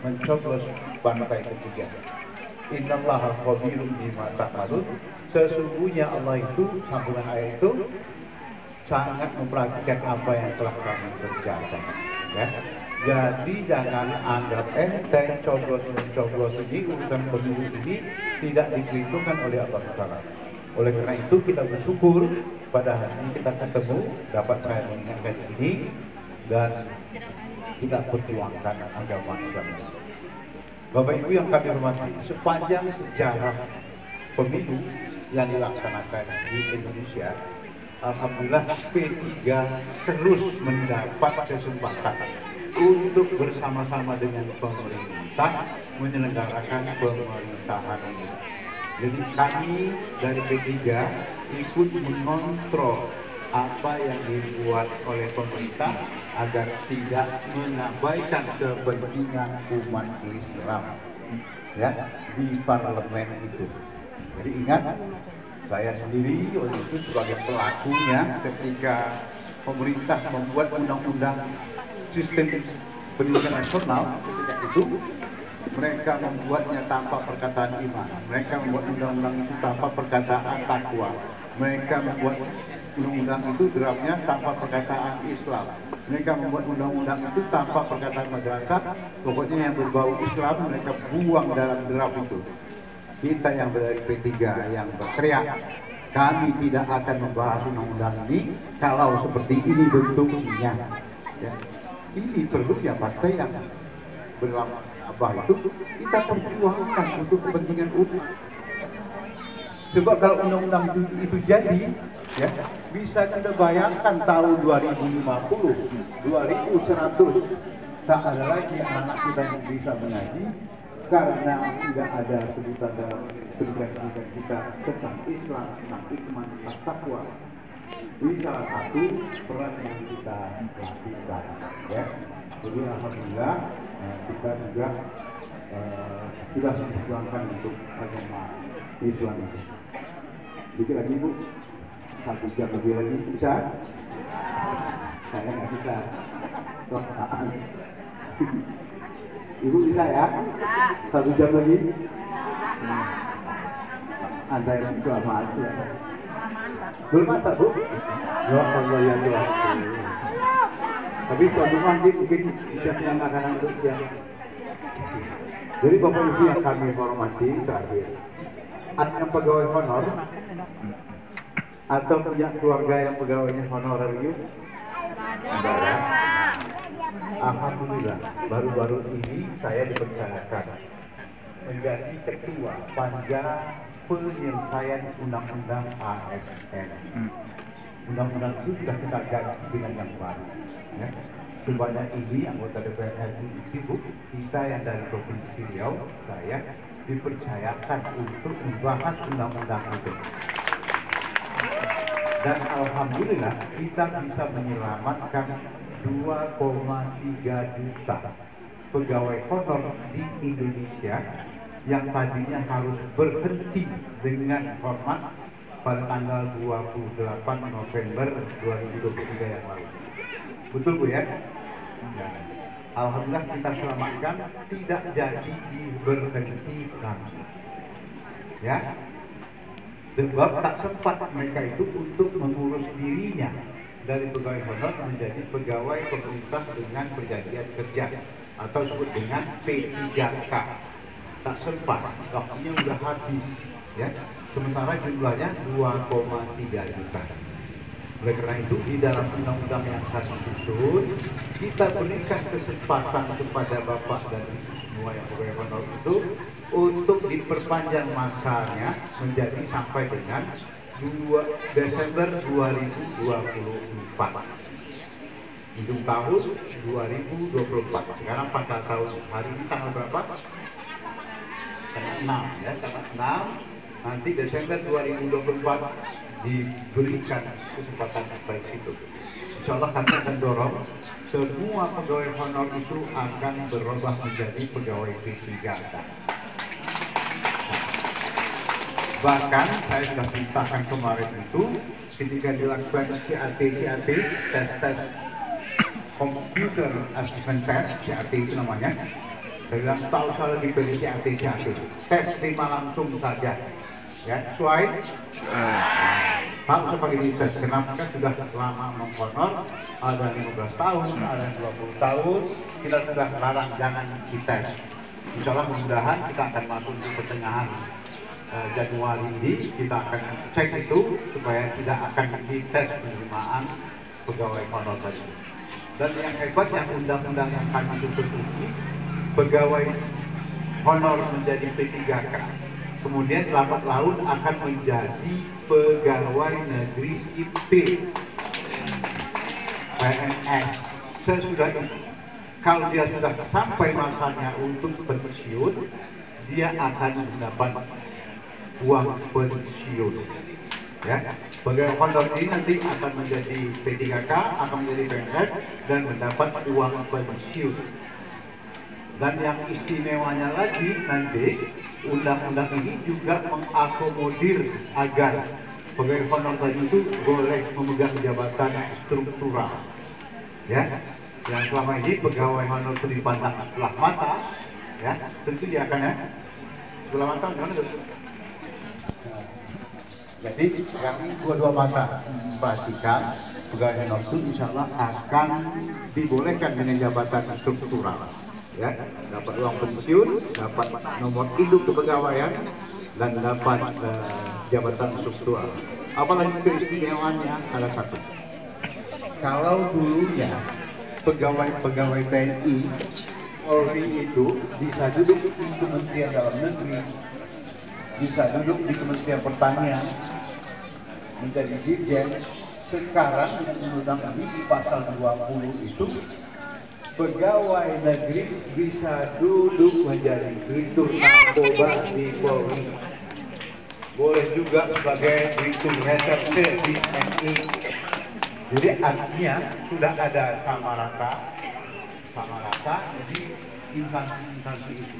Mencoblos bangkai ketiga. Innallaha khabirun bima ta'malun. Sesungguhnya Allah itu, sambungan ayat itu, sangat memperhatikan apa yang telah kamu kerjakan. Ya. Jadi jangan anggap enteng coblos ini, urusan pemilu ini tidak diperhitungkan oleh Allah Taala. Oleh karena itu kita bersyukur pada hari ini kita ketemu, dapat saya mengingatkan ini dan kita perjuangkan agama ini. Bapak Ibu yang kami hormati, sepanjang sejarah pemilu yang dilaksanakan di Indonesia, alhamdulillah P3 terus mendapat kesempatan untuk bersama-sama dengan pemerintah menyelenggarakan pemerintahan ini. Jadi kami dari P3 ikut mengontrol apa yang dibuat oleh pemerintah agar tidak mengabaikan kepentingan umat Islam, ya, di parlemen itu. Jadi ingat, saya sendiri waktu itu sebagai pelakunya ketika pemerintah membuat undang-undang sistem pendidikan nasional. Ketika itu mereka membuatnya tanpa perkataan iman, mereka membuat undang-undang itu tanpa perkataan takwa, mereka membuat undang-undang itu draftnya tanpa perkataan Islam, mereka membuat undang-undang itu tanpa perkataan madrasah. Pokoknya yang berbau Islam mereka buang dalam draft itu. Kita yang dari P3 yang berteriak, kami tidak akan membahas undang-undang ini kalau seperti ini bentuknya. Ya. Ini perlunya partai yang berlama itu kita perjuangkan untuk kepentingan umat. Sebab kalau undang-undang itu jadi, ya, bisa kita bayangkan tahun 2050, 2100 tak ada lagi anak kita yang bisa mengaji karena tidak ada sebutan dalam pendidikan kita tentang Islam, tentang iman, tentang takwa. Ini salah satu peran yang kita lakukan, ya. Jadi alhamdulillah kita juga sudah memperjuangkan untuk agama Islam itu. Dikit lagi Bu, 1 jam lebih lagi bisa? Saya nggak bisa. Ibu bisa ya? 1 jam lagi? Anda yang juga masuk ya? Belum masak Bu? Ya Allah ya Allah. Tapi suatu nanti mungkin bisa punya makanan untuk siang. Jadi Bapak Ibu yang kami hormati terakhir, ada pegawai honor atau punya keluarga yang pegawainya honorarium? Ada. Alhamdulillah, baru-baru ini saya dipercayakan menjadi ketua panja penyelesaian undang-undang ASN. Undang-undang itu sudah kita ganti dengan yang baru. Ya. Sebanyak ini anggota DPR sibuk, kita yang dari Provinsi Riau, saya dipercayakan untuk membahas undang-undang itu. Dan alhamdulillah kita bisa menyelamatkan 2,3 juta pegawai honor di Indonesia yang tadinya harus berhenti dengan hormat pada tanggal 28 November 2023 yang lalu. Betul Bu ya? Ya. Alhamdulillah kita selamatkan, tidak jadi diberhentikan. Ya. Sebab tak sempat mereka itu untuk mengurus dirinya dari pegawai honor menjadi pegawai pemerintah dengan perjanjian kerja atau disebut dengan P3K. Tak sempat, waktunya sudah habis. Ya. Sementara jumlahnya 2,3 juta. Oleh karena itu di dalam undang-undang yang saya susun kita berikan kesempatan kepada Bapak dan Ibu semua yang pegawai honor itu untuk diperpanjang masanya menjadi sampai dengan 2 Desember 2024. Ujung tahun 2024. Sekarang pada tahun hari ini tanggal berapa? Tanggal 6 ya, tanggal 6. Nanti Desember 2024 diberikan kesempatan baik itu. Insya Allah kami akan dorong semua pegawai honor itu akan berubah menjadi pegawai P3K. Bahkan saya sudah mintakan kemarin itu ketika dilakukan CAT, tes computer assessment test, CAT itu namanya. Saya bilang tahu saya lagi pilih CAT, tes terima langsung saja. Ya, swipe. Tahu sebagai tes, kenapa kan sudah lama menghonor, ada 15 tahun, ada 20 tahun, kita sudah larang jangan dites. Insya Allah mudah-mudahan kita akan masuk di pertengahan Januari ini, kita akan cek itu supaya tidak akan dites penerimaan pegawai honor tadi. Dan yang hebatnya undang-undang yang kami susun ini, pegawai honor menjadi P3K. Kemudian lambat laun akan menjadi pegawai negeri sipil PNS. Sesudah itu, kalau dia sudah sampai masanya untuk pensiun, dia akan mendapat uang pensiun. Ya, pegawai honor ini nanti akan menjadi P3K, akan menjadi PNS dan mendapat uang pensiun. Dan yang istimewanya lagi nanti undang-undang ini juga mengakomodir agar pegawai honor tadi itu boleh memegang jabatan struktural. Ya, yang selama ini pegawai honor itu dipandang sebelah mata, ya tentu dia akan sebelah mata gimana tuh? Jadi kami dua mata pastikan pegawai honor itu insya Allah akan dibolehkan dengan jabatan struktural. Ya, dapat uang pensiun, dapat nomor induk kepegawaian, dan dapat jabatan struktural. Apalagi keistimewaannya ada satu. Kalau dulunya pegawai TNI, Polri itu bisa duduk di Kementerian Dalam Negeri, bisa duduk di Kementerian Pertanian, menjadi dirjen. Sekarang yang undang ini di pasal 20 itu pegawai negeri bisa duduk menjadi direktur narkoba di Polri. Boleh juga sebagai direktur reserse di TNI. Jadi artinya sudah ada samarata di instansi itu.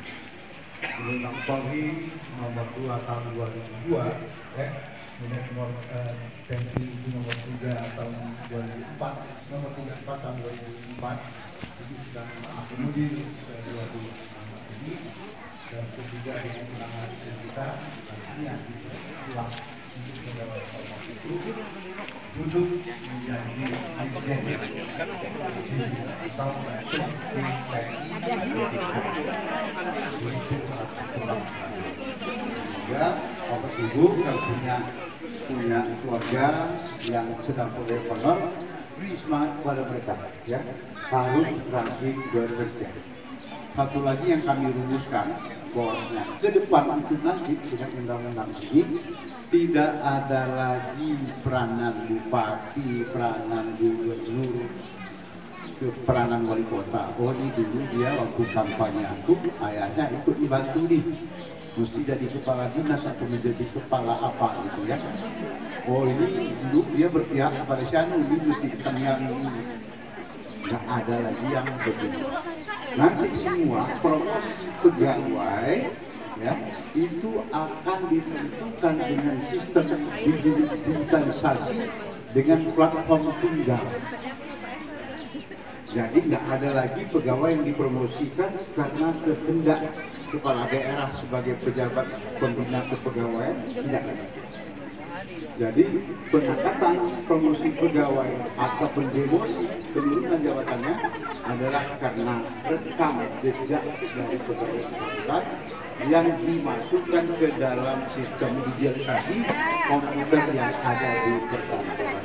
Undang Polri nomor 2 tahun 2002, ya. Nomor TNI nomor 3 tahun 2004, nomor 34 tahun 2004. Ini sudah mengakomodir kedua ini dan ketiga dengan penanganan kita ini yang ulang untuk pegawai honor itu duduk menjadi atau ya Bapak Ibu kalau punya keluarga yang sedang pegawai honor, beri semangat kepada mereka, ya harus rajin bekerja. Satu lagi yang kami rumuskan bahwa ke depan itu nanti dengan undang-undang ini tidak ada lagi peranan bupati, peranan gubernur, peranan wali kota. Oh ini dulu dia waktu kampanye aku ayahnya ikut dibantu nih, mesti jadi kepala dinas atau menjadi kepala apa gitu ya. Oh ini dulu dia berpihak kepada Syanu, ini mesti pertanian ini. Nggak ada lagi yang begitu. Nanti semua promosi pegawai ya itu akan ditentukan dengan sistem digitalisasi dengan platform tunggal. Jadi nggak ada lagi pegawai yang dipromosikan karena kehendak kepala daerah sebagai pejabat pembina kepegawaian, tidak ada. Jadi pengangkatan promosi pegawai atau pendemosi penurunan jabatannya adalah karena rekam jejak dari pegawai tersebut yang dimasukkan ke dalam sistem digitalisasi komputer yang ada di perkantoran.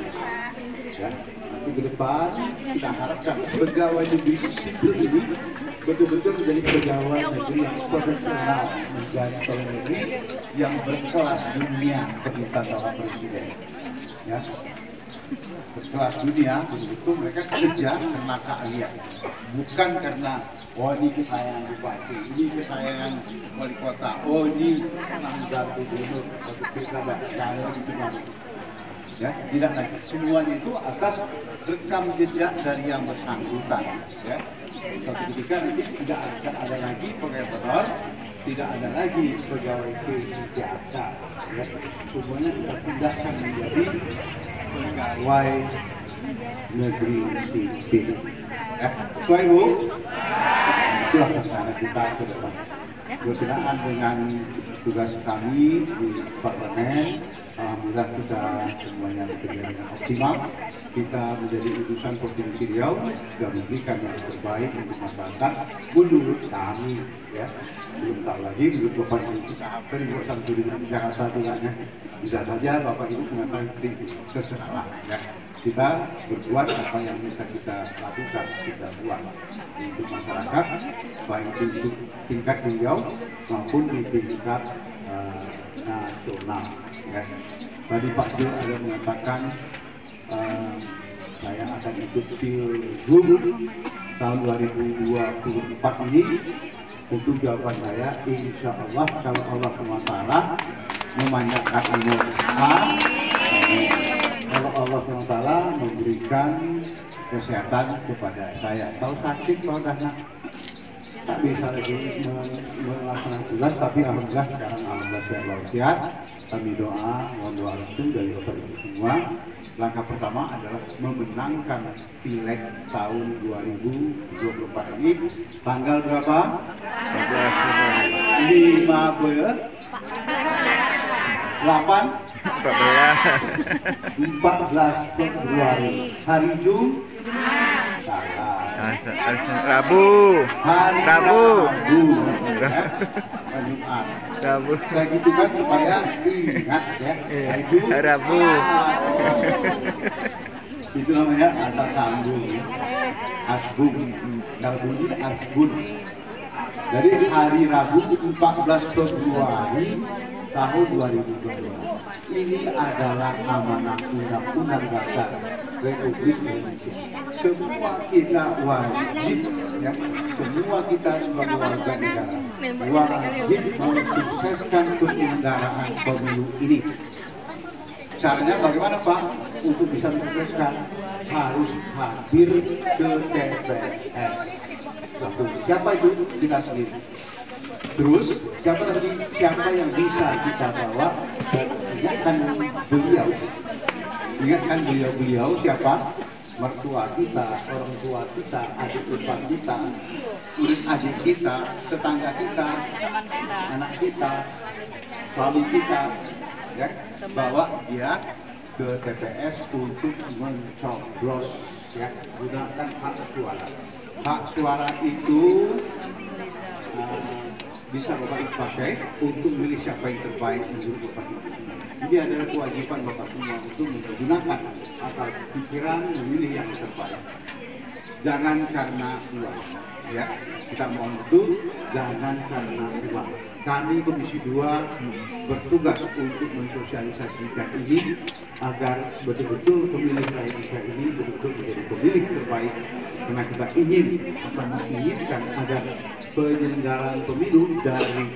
Ya, nanti ke depan kita harapkan pegawai negeri sipil ini betul-betul menjadi pegawai negeri yang profesional, menjadi pegawai negeri yang berkelas dunia permintaan Bapak Presiden. Ya, berkelas dunia, betul-betul mereka kerja karena keahlian, bukan karena oh ini kesayangan bupati, ini kesayangan wali kota, oh ini penanggung gubernur, pilkada, saya gitu. Ya, tidak lagi. Semuanya itu atas rekam jejak dari yang bersangkutan. Ya, suatu ketika nanti tidak akan ada lagi pegawai honor, tidak ada lagi pegawai P3K. Ya, semuanya kita pindahkan menjadi pegawai negeri sipil. Ya, sesuai Bu? Itulah rencana kita ke depan. Berkenaan dengan tugas kami di parlemen, alhamdulillah kita semuanya bekerja dengan optimal. Kita menjadi utusan Provinsi Riau sudah memberikan yang terbaik untuk masyarakat menurut kami, ya. Belum tahu lagi menurut Bapak Ibu kita hampir bosan di Jakarta tulangnya. Bisa saja Bapak Ibu mengatakan terserah, ya. Kita berbuat apa yang bisa kita lakukan, kita buat untuk masyarakat, baik untuk tingkat Riau maupun di tingkat nasional. Ya. Tadi Pak Jo ada mengatakan saya akan ikut Pilgub tahun 2024 ini. Untuk jawaban saya, insya Allah kalau Allah SWT memanjangkan umur kalau Allah SWT memberikan kesehatan kepada saya. Kalau sakit, kalau dah tak bisa lagi melaksanakan tugas, tapi alhamdulillah sekarang alhamdulillah saya sehat. Kami mohon doa restu dari Bapak Ibu semua. Langkah pertama adalah memenangkan Pileg tahun 2024 ini. Tanggal berapa? 15 Februari. Hari Jumat. Rabu. Rabu. Saya gitu kan supaya ingat ya. Rabu. Itu namanya asal sambung. Asbun. Kalau bunyi asbun. Jadi hari Rabu 14 Februari tahun 2022. Ini adalah amanah Undang-Undang Dasar Republik Indonesia. Semua kita wajib, ya, semua kita sebagai warga negara wajib mensukseskan penyelenggaraan pemilu ini. Caranya bagaimana Pak? Untuk bisa mensukseskan harus hadir ke TPS. Siapa itu? Kita sendiri. Terus siapa yang bisa kita bawa dan ingatkan beliau siapa? Mertua kita, orang tua kita, adik ipar kita, adik kita, tetangga kita, anak kita, suami kita, ya, bawa dia ke TPS untuk mencoblos, ya, gunakan hak suara. Hak suara itu bisa Bapak Ibu pakai untuk memilih siapa yang terbaik menurut Bapak Ibu semua. Ini adalah kewajiban Bapak semua untuk menggunakan akal pikiran memilih yang terbaik. Jangan karena uang, ya. Kita mohon betul, jangan karena uang. Kami Komisi 2 bertugas untuk mensosialisasikan ini agar betul-betul pemilih Indonesia ini betul-betul menjadi pemilih terbaik. Karena kita menginginkan agar penyelenggaraan pemilu dari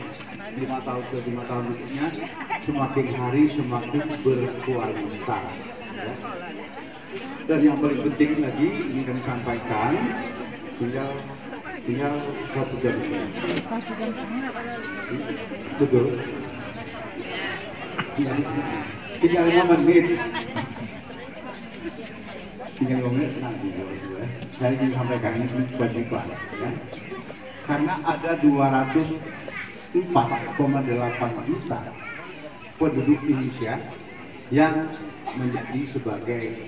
5 tahun ke 5 tahun berikutnya semakin hari semakin berkualitas. Ya. Dan yang paling penting lagi ini kami sampaikan, tinggal 1 jam. Betul. Tinggal 5 menit. Tinggal 5 menit nanti. Saya ingin sampaikan ini kewajiban. Ya. Karena ada 204,8 juta penduduk Indonesia yang menjadi sebagai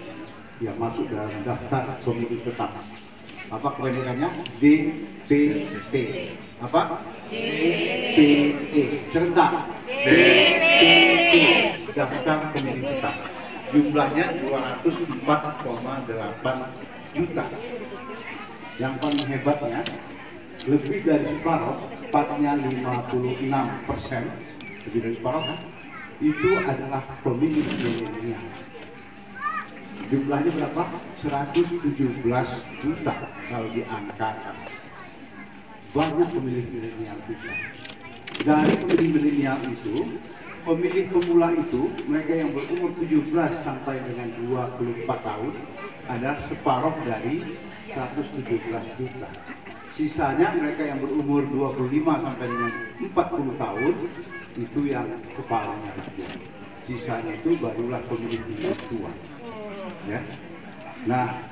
yang masuk dalam daftar pemilih tetap. Apa kependekannya? DPT. Apa? DPT. Serentak. DPT. Daftar pemilih tetap. jumlahnya 204,8 juta. Yang paling hebatnya, lebih dari separuh, tepatnya 56%, lebih dari separuh kan, itu adalah pemilih milenial. Jumlahnya berapa? 117 juta kalau diangkat. Banyak pemilih milenial kita. Dari pemilih milenial itu, pemilih pemula itu, mereka yang berumur 17 sampai dengan 24 tahun, adalah separuh dari 117 juta. Sisanya mereka yang berumur 25 sampai dengan 40 tahun, itu yang kepalanya rakyat. Sisanya itu barulah pemilih tua. Ya. Nah,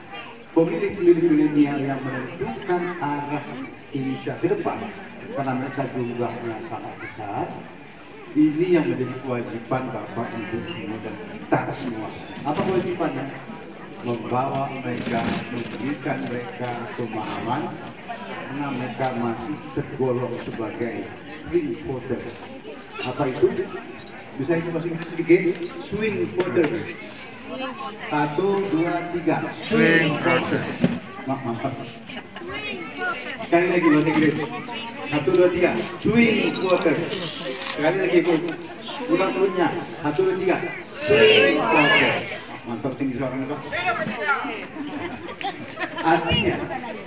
pemilih-pemilih milenial yang menentukan arah Indonesia ke depan, karena mereka jumlahnya sangat besar, ini yang menjadi kewajiban Bapak Ibu semua dan kita semua. Apa kewajibannya? Membawa mereka, memberikan mereka pemahaman, karena mereka masih tergolong sebagai swing voters. Apa itu? Bisa itu masih sedikit? Swing voters. 1, 2, 3. Swing voters. Mantap. Sekali lagi bahasa Inggris. 1, 2, 3. Swing voters. Sekali lagi ikut. Ulang turunnya. 1, 2, 3. Swing voters. Mantap tinggi suaranya Pak. Artinya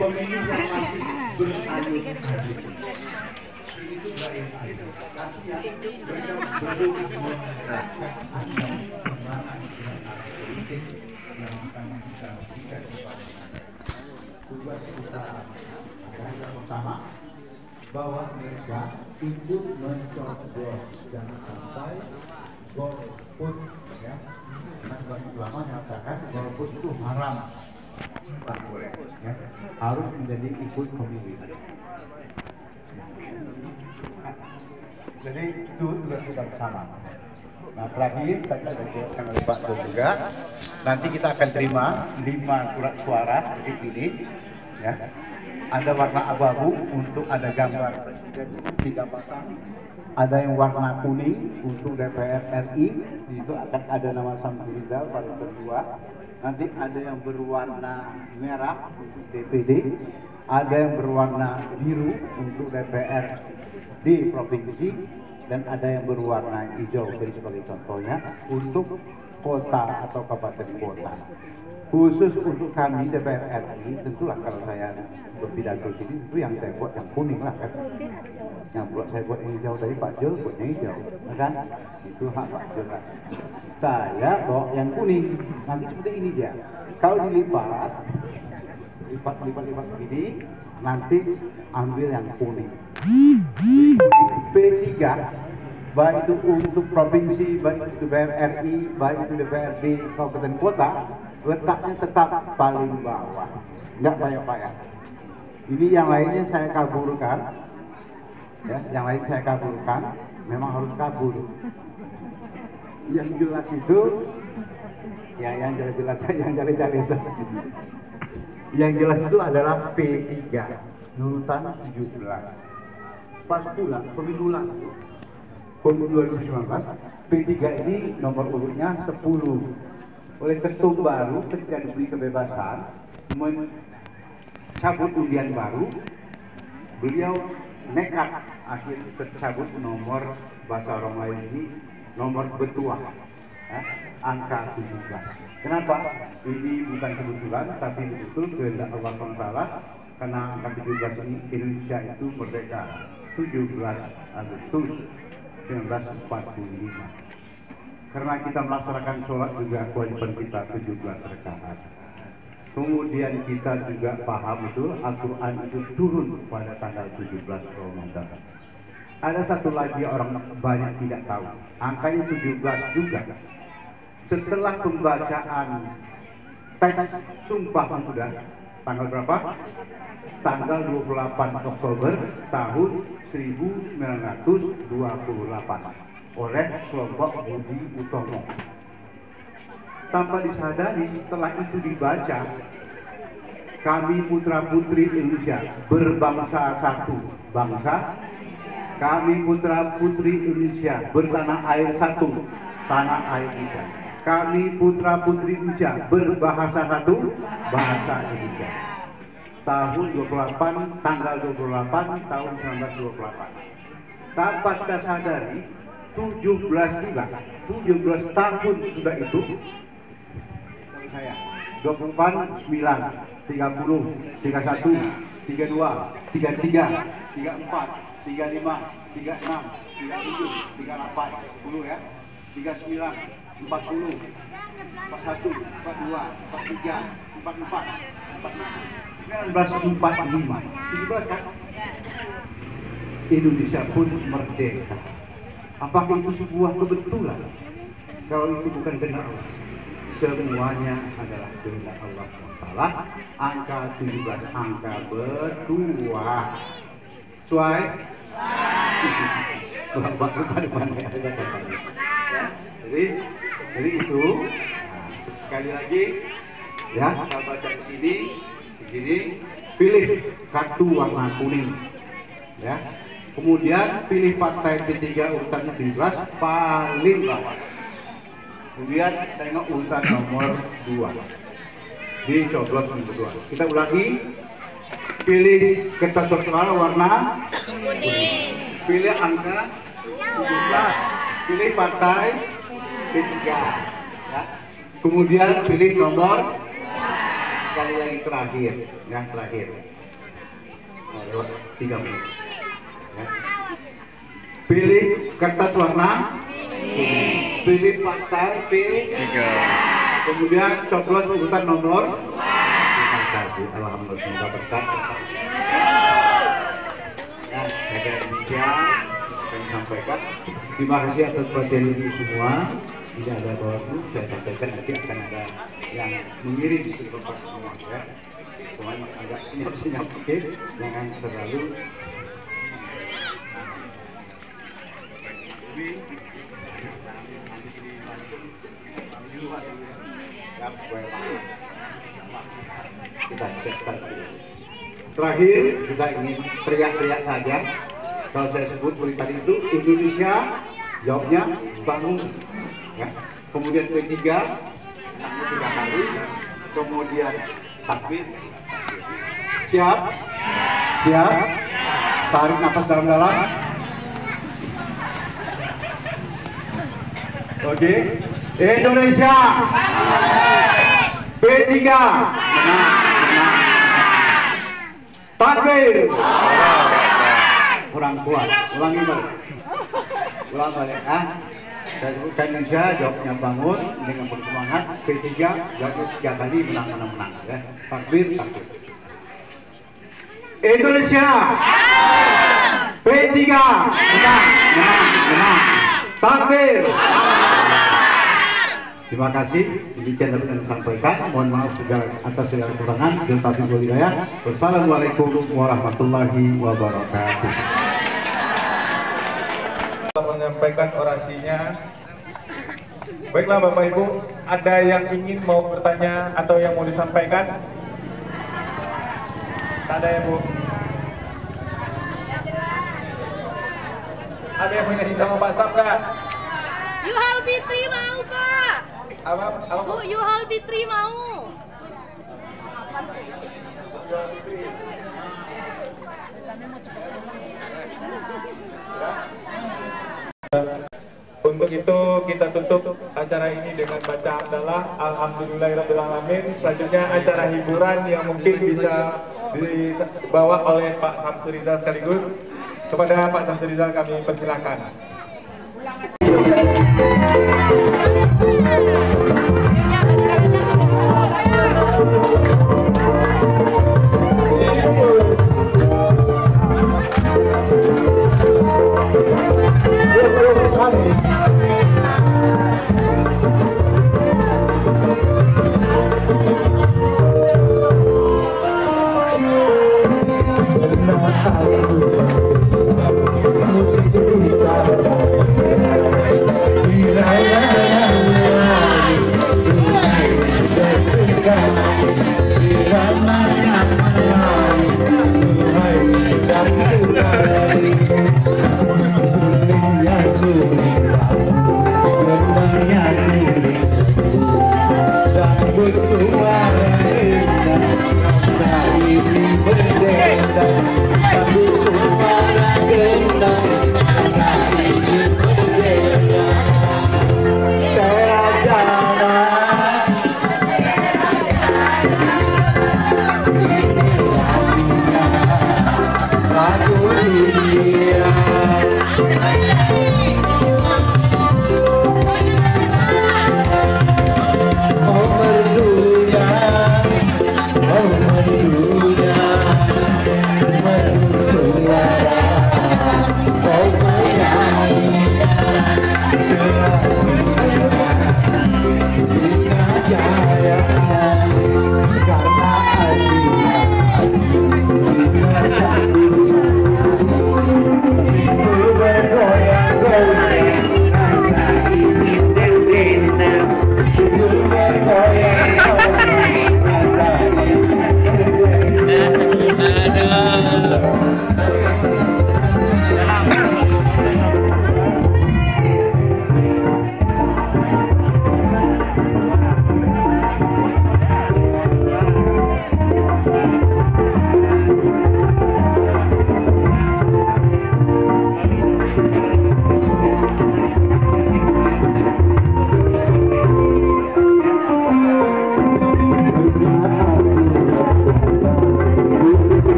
pemilih yang masih bersayun. Itu baik. Artinya mereka berdoa yang akan kita berikan tugas kita adalah pertama bahwa mereka ikut mencoblos, jangan sampai golput, ya. Karena ulama mengatakan golput itu haram, tak boleh, ya. Harus menjadi ikut pemilih. Jadi itu tugas kita bersama. Nah, terakhir tadi ada dijelaskan oleh Pak Don juga. Nanti kita akan terima 5 surat suara seperti ini, ya. Ada warna abu-abu untuk ada gambar presiden 3 pasang. Ada yang warna kuning untuk DPR RI, itu akan ada nama Samsul Rizal pada kedua. Nanti ada yang berwarna merah untuk DPD, ada yang berwarna biru untuk DPR di provinsi, dan ada yang berwarna hijau. Jadi sebagai contohnya untuk kota atau kabupaten kota. Khusus untuk kami DPR RI, tentulah kalau saya berpidato sini itu yang saya buat yang kuning lah kan. Yang saya buat yang hijau tadi Pak Jul buatnya hijau, kan? Itu hak Pak Jul. Saya bawa yang kuning. Nanti seperti ini dia. Kalau dilipat, lipat begini, nanti ambil yang kuning. P3, baik itu untuk provinsi, baik itu DPR RI, baik itu DPRD kabupaten kota, letaknya tetap paling bawah, nggak payah-payah. Ini yang lainnya saya kabulkan, ya, yang lain saya kabulkan, memang harus kabul. Yang jelas itu, ya yang jelas, yang jelas. Yang jelas itu adalah P3, urutan 17. Pas pula pemilu lalu, pemilu 2019, P3 ini nomor urutnya 10. Oleh ketum baru ketika diberi kebebasan mencabut undian baru, beliau nekat akhirnya tercabut nomor bahasa orang lain ini, nomor betuah, ya, angka 17. Kenapa? Ini bukan kebetulan, tapi betul kehendak Allah SWT, karena angka 17 ini Indonesia itu merdeka 17 Agustus 1945. Karena kita melaksanakan sholat juga kewajiban kita 17 rakaat. Kemudian kita juga paham itu Al-Quran itu turun pada tanggal 17 Ramadan. Ada satu lagi orang banyak tidak tahu, angkanya 17 juga. Setelah pembacaan teks Sumpah Pemuda, tanggal berapa? Tanggal 28 Oktober tahun 1928 oleh kelompok Budi Utomo. Tanpa disadari, setelah itu dibaca, kami putra-putri Indonesia berbangsa satu bangsa, kami putra-putri Indonesia bertanah air satu, tanah air kita. kami putra-putri Indonesia berbahasa satu, bahasa Indonesia. Tahun 28, tanggal 28 tahun 1928. Tanpa kita sadari, 17 tahun sudah itu. Saya 24, 9, 30, 31, 32, 33, 34, 35, 36, 37, 38, 10 ya, 39, 40, 41, 42, 43, 44, 45, 17 kan? Indonesia pun merdeka. Apakah itu sebuah kebetulan? Kalau itu bukan kehendak Allah, semuanya adalah kehendak Allah SWT. Angka 17 angka bertuah. Sesuai? Jadi itu sekali lagi ya, kita baca di sini, pilih kartu warna kuning ya. Kemudian pilih partai P3 urutan 17 paling bawah. Kemudian tengok urutan nomor 2. Dicoblos nomor 2. Kita ulangi. Pilih kertas suara warna kuning. Pilih angka 17. Pilih partai P3 ya. Kemudian pilih nomor sekali lagi terakhir, yang terakhir. Lewat 3 menit. Ya. Pilih kertas warna kuning. Pilih partai P3. Kemudian coblos urutan nomor. Terima kasih. Alhamdulillah semoga berkat. Ya, saya demikian saya sampaikan. Terima kasih atas perhatian ini semua. Tidak ada bawaslu, saya sampaikan nanti akan ada yang mengirim ke tempat semua ya. Semuanya agak senyap-senyap sedikit, jangan terlalu kita siapkan. Terakhir kita ingin teriak-teriak saja. Kalau saya sebut berita itu Indonesia, jawabnya bangun. Ya. Kemudian P3 3 kali, kemudian takbir. Siap? Siap? Tarik nafas dalam-dalam. Oke. Indonesia. P3. Takbir. Kurang kuat. Ulangi balik. Ulang balik. Dan Indonesia jawabnya bangun dengan bersemangat. P3 jawabnya 3 kali menang. Ya. Takbir. Indonesia. P3 menang. Takbir. Terima kasih. Demikian dapat saya sampaikan. Mohon maaf atas segala kekurangan. Wassalamualaikum warahmatullahi wabarakatuh. Menyampaikan orasinya. Baiklah Bapak Ibu, ada yang ingin mau bertanya atau yang mau disampaikan? Ada ya Bu? Ada yang menyanyi sama Pak Sam nggak? Yuhal Fitri mau Pak. Apa? Bu, Yuhal Fitri mau. Untuk itu kita tutup acara ini dengan baca hamdalah alhamdulillahirrahmanirrahim. Selanjutnya acara hiburan yang mungkin bisa dibawa oleh Pak Samsurizal sekaligus. Kepada Pak Samsurizal kami persilakan. Musik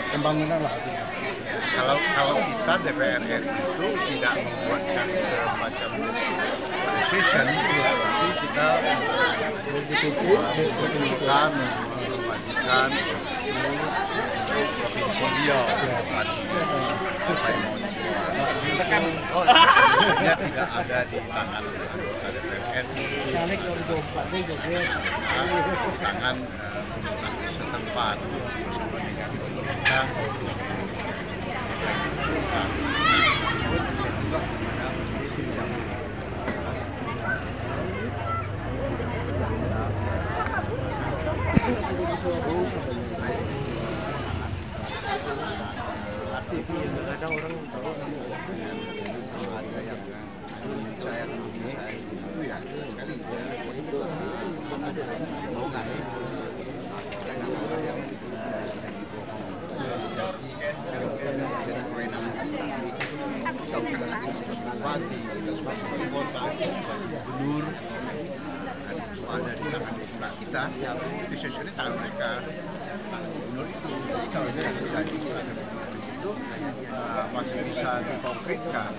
Pembangunan lah. Kalau kita DPR RI itu tidak membuatkan semacam decision, tapi kita mengumpulkan, memajukan provinsi Riau, sebenarnya tidak ada di tangan anggota DPR RI, di tangan setempat. Kadang orang tahu ada yang saya itu ya sekali mau nggak kota, gubernur, ada di tangan kita, decisionnya tangan mereka. Gubernur itu, jadi kalau dia jadi itu masih bisa dikonkretkan.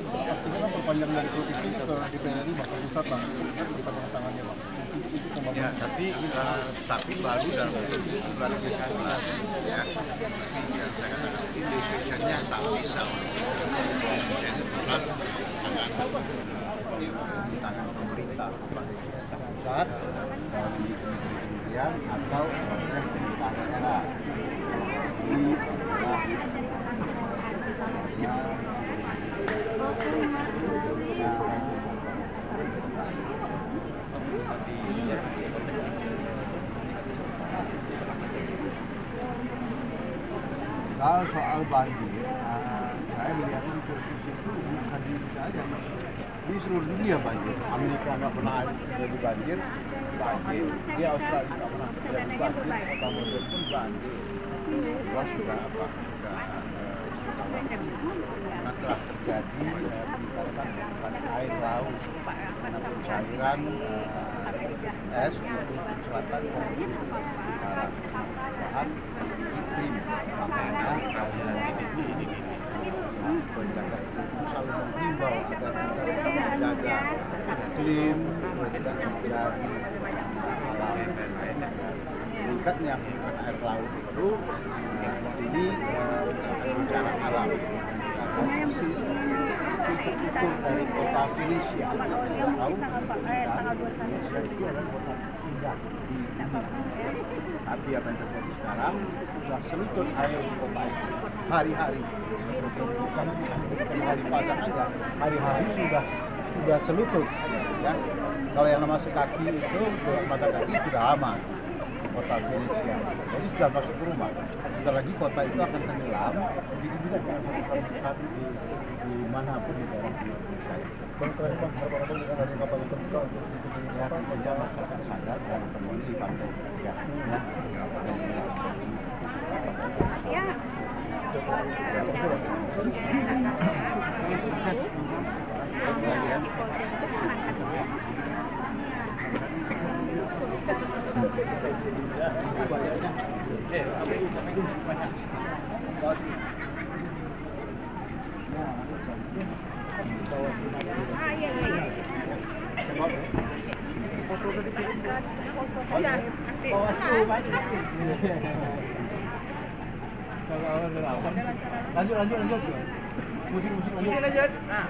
Artinya kan perpanjangan dari provinsi ke DPR RI bakal pusat lah di tangannya bang. Ya, tapi baru dalam provinsi baru bisa ya. Tapi yang saya katakan ini decisionnya tak bisa. Jadi tangan pemerintah pusat, kemudian atau pemerintah daerah. Kalau soal banjir, saya melihat di provinsi itu bukan di kita aja, di seluruh dunia banjir. Amerika nggak pernah terjadi banjir, di Australia nggak pernah terjadi banjir, Kamboja pun banjir. Wah sudah apa? Karena telah terjadi peningkatan air laut, pencairan es untuk selatan dan utara. Bahan iklim, makanya penjaga itu selalu menghimbau agar kita menjaga iklim, tidak terjadi alam meningkatnya air laut itu ini bencana alam. Ukur dari kota Venesia, kita tahu Venesia itu adalah kota indah di dunia. Tapi apa yang terjadi sekarang sudah selutut air di kota itu hari-hari, bukan di hari Padang aja, hari-hari sudah selutut. Ya, kalau yang nama sekaki itu mata kaki sudah aman. Kota Venesia, jadi sudah masuk ke rumah. Sebentar lagi kota itu akan tenggelam. Begitu juga jangan satu di manapun di daerah Indonesia. Bang terakhir bang, berapa dengan ada kapal terbuka untuk menyiapkan kerja masyarakat sadar dan kembali di pantai. Lanjut. Musik lanjut. Nah,